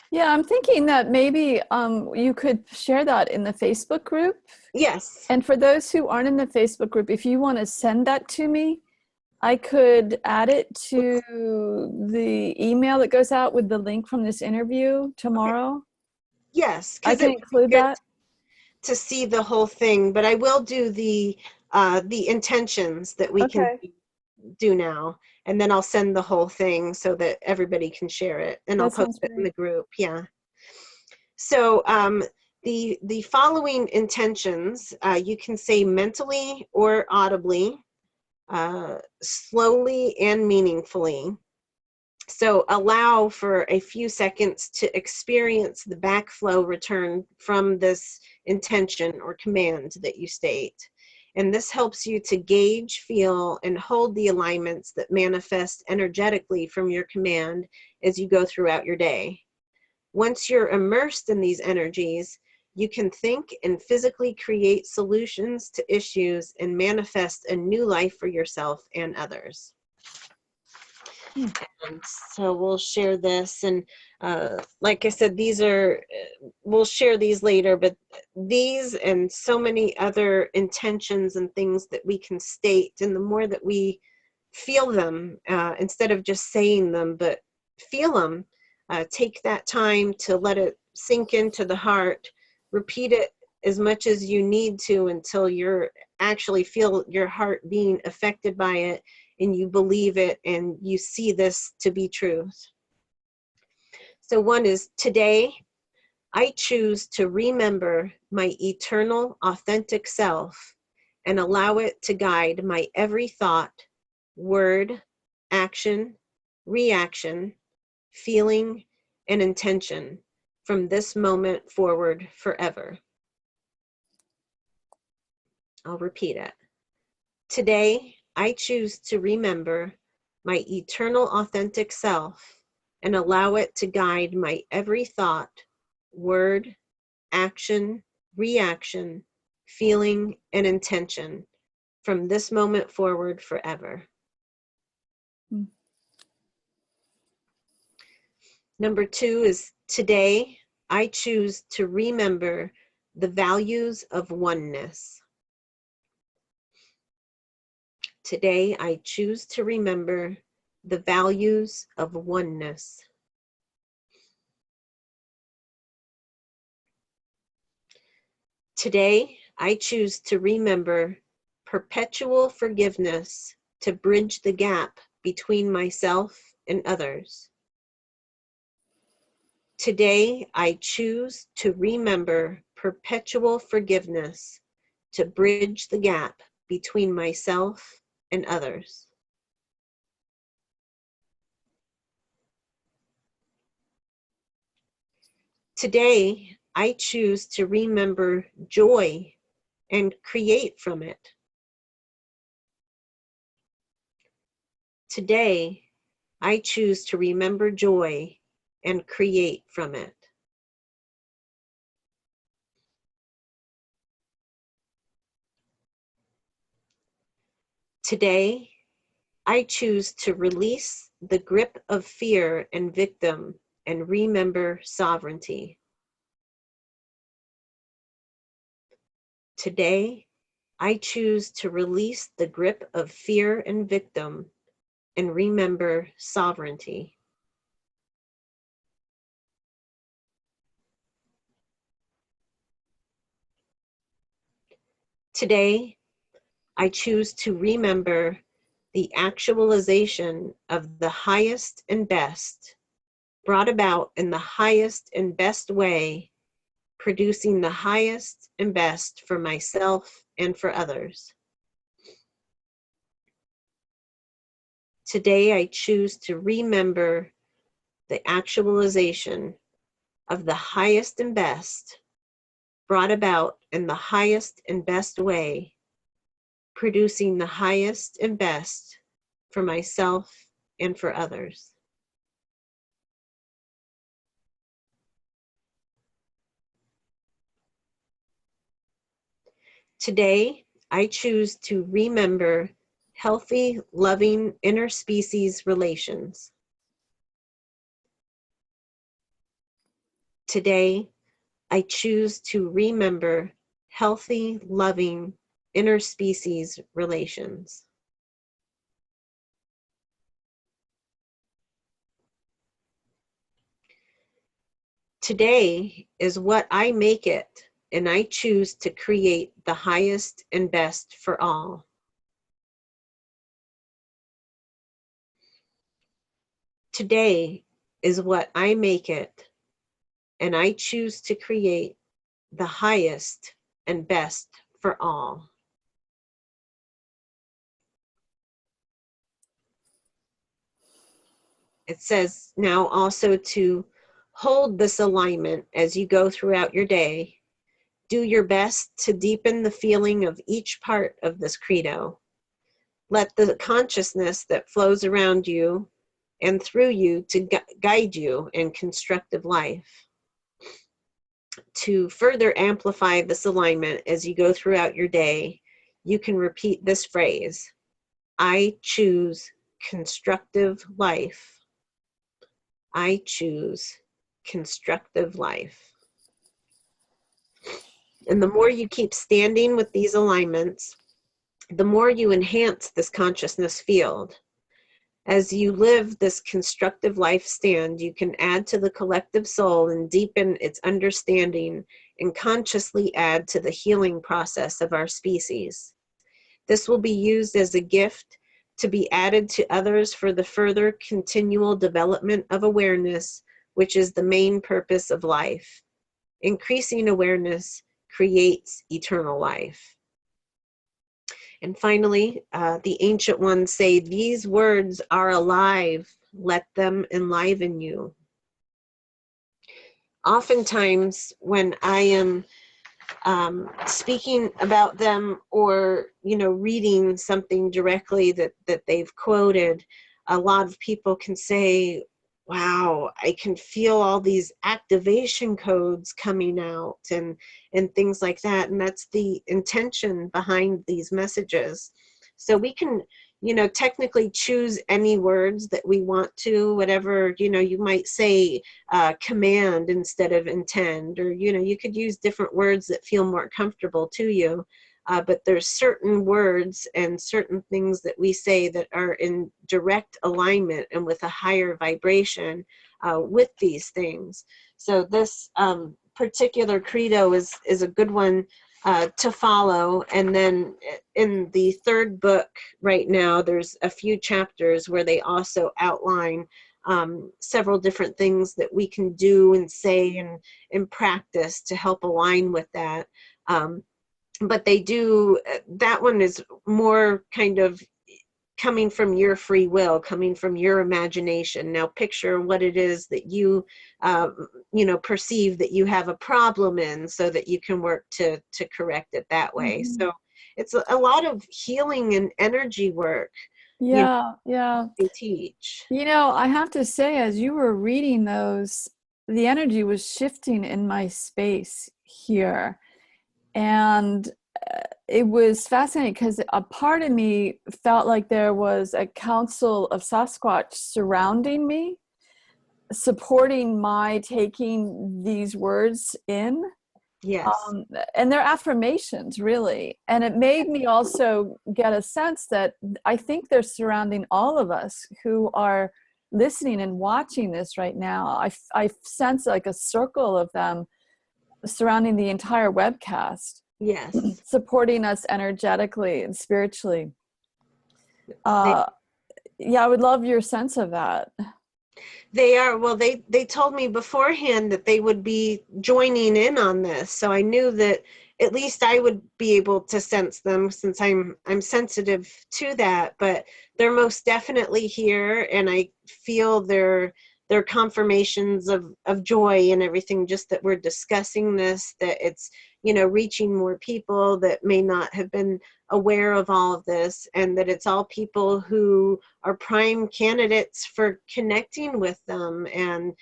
Speaker 1: yeah, I'm thinking that maybe you could share that in the Facebook group.
Speaker 4: Yes.
Speaker 1: And for those who aren't in the Facebook group, if you want to send that to me, I could add it to the email that goes out with the link from this interview tomorrow. Okay.
Speaker 4: Yes,
Speaker 1: I can include that
Speaker 4: to see the whole thing, but I will do the intentions that we can do now, and then I'll send the whole thing so that everybody can share it, and I'll post it in the group. Yeah. So the following intentions, you can say mentally or audibly, slowly and meaningfully. So allow for a few seconds to experience the backflow return from this intention or command that you state. And this helps you to gauge, feel, and hold the alignments that manifest energetically from your command as you go throughout your day. Once you're immersed in these energies, you can think and physically create solutions to issues and manifest a new life for yourself and others. And so we'll share this, and like I said, we'll share these later, but these and so many other intentions and things that we can state, and the more that we feel them, instead of just saying them, but feel them, take that time to let it sink into the heart, repeat it as much as you need to until you're actually feel your heart being affected by it, and you believe it, and you see this to be truth. So one is, today, I choose to remember my eternal, authentic self and allow it to guide my every thought, word, action, reaction, feeling, and intention from this moment forward forever. I'll repeat it. Today, I choose to remember my eternal authentic self and allow it to guide my every thought, word, action, reaction, feeling, and intention from this moment forward forever. Number 2 is, today, I choose to remember the values of oneness. Today, I choose to remember the values of oneness. Today, I choose to remember perpetual forgiveness to bridge the gap between myself and others. Today, I choose to remember perpetual forgiveness to bridge the gap between myself and others. Today, I choose to remember joy and create from it. Today, I choose to remember joy and create from it. Today, I choose to release the grip of fear and victim and remember sovereignty. Today, I choose to release the grip of fear and victim and remember sovereignty. Today, I choose to remember the actualization of the highest and best, brought about in the highest and best way, producing the highest and best for myself and for others. Today, I choose to remember the actualization of the highest and best, brought about in the highest and best way, producing the highest and best for myself and for others. Today, I choose to remember healthy, loving interspecies relations. Today, I choose to remember healthy, loving interspecies relations. Today is what I make it, and I choose to create the highest and best for all. Today is what I make it, and I choose to create the highest and best for all. It says now also to hold this alignment as you go throughout your day. Do your best to deepen the feeling of each part of this credo. Let the consciousness that flows around you and through you to guide you in constructive life. To further amplify this alignment as you go throughout your day, you can repeat this phrase: I choose constructive life. I choose constructive life. And the more you keep standing with these alignments, the more you enhance this consciousness field. As you live this constructive life stand, you can add to the collective soul and deepen its understanding and consciously add to the healing process of our species. This will be used as a gift to be added to others for the further continual development of awareness, which is the main purpose of life. Increasing awareness creates eternal life. And finally, the ancient ones say, these words are alive, let them enliven you. Oftentimes when I am speaking about them or, reading something directly that they've quoted, a lot of people can say, wow, I can feel all these activation codes coming out and things like that. And that's the intention behind these messages. So we can, technically choose any words that we want to, whatever, you might say command instead of intend, or, you could use different words that feel more comfortable to you. But there's certain words and certain things that we say that are in direct alignment and with a higher vibration with these things. So this particular credo is a good one to follow. And then in the third book right now, there's a few chapters where they also outline several different things that we can do and say and practice to help align with that. But they do, that one is more kind of coming from your free will, coming from your imagination. Now picture what it is that you, perceive that you have a problem in, so that you can work to correct it that way.
Speaker 1: Mhm.
Speaker 4: So it's a lot of healing and energy work.
Speaker 1: Yeah, yeah.
Speaker 4: They teach.
Speaker 1: I have to say, as you were reading those, the energy was shifting in my space here. And it was fascinating because a part of me felt like there was a council of Sasquatch surrounding me, supporting my taking these words in.
Speaker 4: Yes.
Speaker 1: And they're affirmations, really. And it made me also get a sense that I think they're surrounding all of us who are listening and watching this right now. I sense like a circle of them surrounding the entire webcast.
Speaker 4: Yes.
Speaker 1: Supporting us energetically and spiritually. Yeah, I would love your sense of that.
Speaker 4: They are. Well, they told me beforehand that they would be joining in on this, so I knew that at least I would be able to sense them, since I'm sensitive to that. But they're most definitely here, and I feel their confirmations of joy and everything, just that we're discussing this, that it's, reaching more people that may not have been aware of all of this, and that it's all people who are prime candidates for connecting with them and,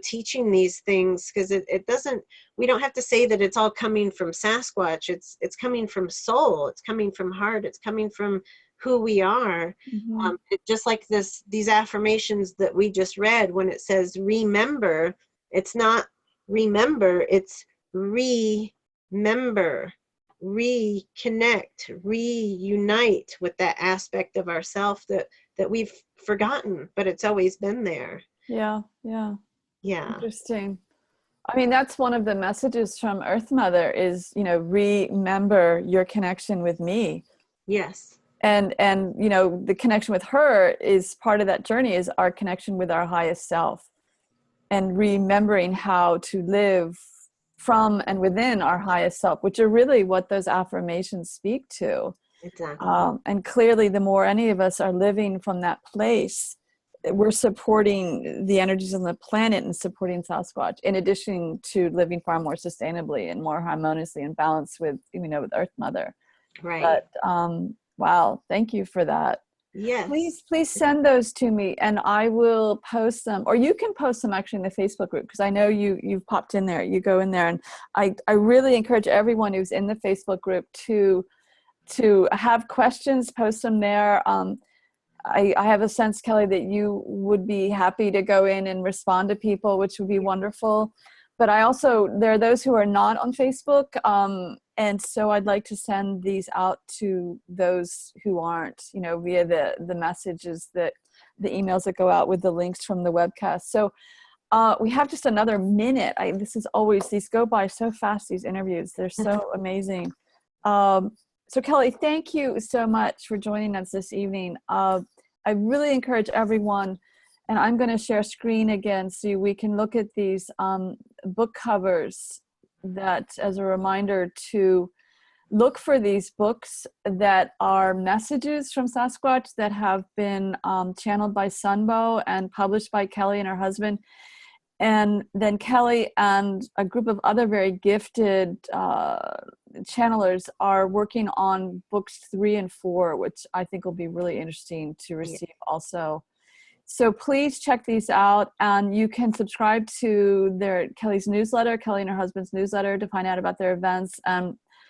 Speaker 4: teaching these things. Because it doesn't, we don't have to say that it's all coming from Sasquatch. It's coming from soul, it's coming from heart, it's coming from who we are.
Speaker 1: Mm-hmm.
Speaker 4: Just like these affirmations that we just read, when it says remember, it's not remember, it's remember, reconnect, reunite with that aspect of ourself that we've forgotten, but it's always been there.
Speaker 1: Yeah.
Speaker 4: Interesting.
Speaker 1: I mean, that's one of the messages from Earth Mother is, remember your connection with me.
Speaker 4: Yes.
Speaker 1: And the connection with her is part of that journey, is our connection with our highest self, and remembering how to live from and within our highest self, which are really what those affirmations speak to.
Speaker 4: Exactly.
Speaker 1: And clearly, the more any of us are living from that place, we're supporting the energies on the planet and supporting Sasquatch, in addition to living far more sustainably and more harmoniously and balanced with, with Earth Mother.
Speaker 4: Right.
Speaker 1: But wow, thank you for that.
Speaker 4: Yes.
Speaker 1: Please send those to me, and I will post them, or you can post them actually in the Facebook group, because I know you've popped in there. You go in there, and I really encourage everyone who's in the Facebook group to have questions, post them there. I have a sense, Kelly, that you would be happy to go in and respond to people, which would be wonderful. But there are those who are not on Facebook. And so I'd like to send these out to those who aren't, via the messages, the emails that go out with the links from the webcast. So we have just another minute. These go by so fast, these interviews. They're so amazing. So Kelly, thank you so much for joining us this evening. I really encourage everyone, and I'm going to share screen again so we can look at these book covers, that as a reminder to look for these books that are messages from Sasquatch that have been channeled by Sunbow and published by Kelly and her husband. And then Kelly and a group of other very gifted channelers are working on books 3 and 4, which I think will be really interesting to receive also. So please check these out, and you can subscribe to Kelly's newsletter, Kelly and her husband's newsletter, to find out about their events.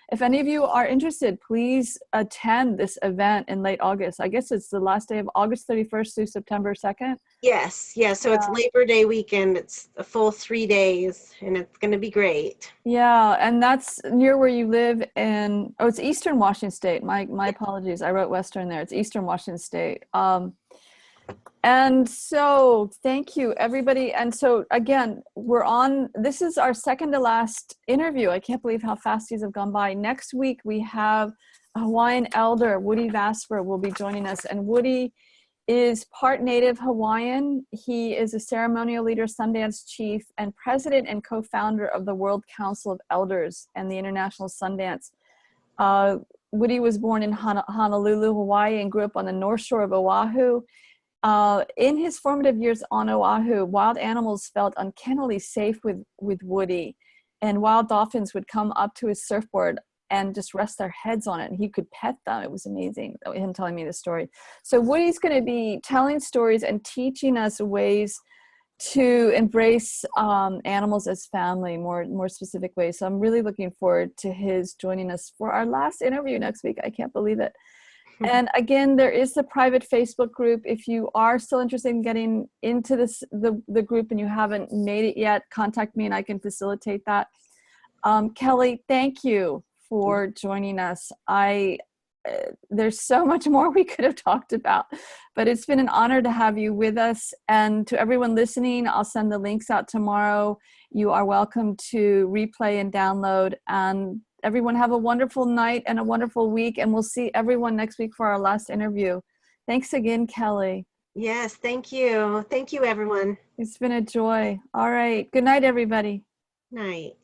Speaker 1: If any of you are interested, please attend this event in late August. I guess it's the last day of August 31st through September 2nd.
Speaker 4: Yes. Yeah. So it's Labor Day weekend. It's a full 3 days, and it's going to be great.
Speaker 1: Yeah. And that's near where you live in, it's Eastern Washington State. My apologies. I wrote Western there. It's Eastern Washington State. And so thank you, everybody. And so again, this is our second to last interview. I can't believe how fast these have gone by. Next week, we have a Hawaiian elder, Woody Vasper, will be joining us. And Woody is part Native Hawaiian. He is a ceremonial leader, Sundance chief, and president and co-founder of the World Council of Elders and the International Sundance. Woody was born in Honolulu, Hawaii, and grew up on the North Shore of Oahu. In his formative years on Oahu, wild animals felt uncannily safe with Woody, and wild dolphins would come up to his surfboard and just rest their heads on it, and he could pet them. It was amazing, him telling me the story. So Woody's going to be telling stories and teaching us ways to embrace animals as family, more specific ways. So I'm really looking forward to his joining us for our last interview next week. I can't believe it. And again, there is the private Facebook group. If you are still interested in getting into the group and you haven't made it yet, contact me and I can facilitate that. Kelly, thank you for joining us. There's so much more we could have talked about, but it's been an honor to have you with us. And to everyone listening, I'll send the links out tomorrow. You are welcome to replay and download. And everyone have a wonderful night and a wonderful week. And we'll see everyone next week for our last interview. Thanks again, Kelly.
Speaker 4: Yes, thank you. Thank you, everyone.
Speaker 1: It's been a joy. All right. Good night, everybody.
Speaker 4: Night.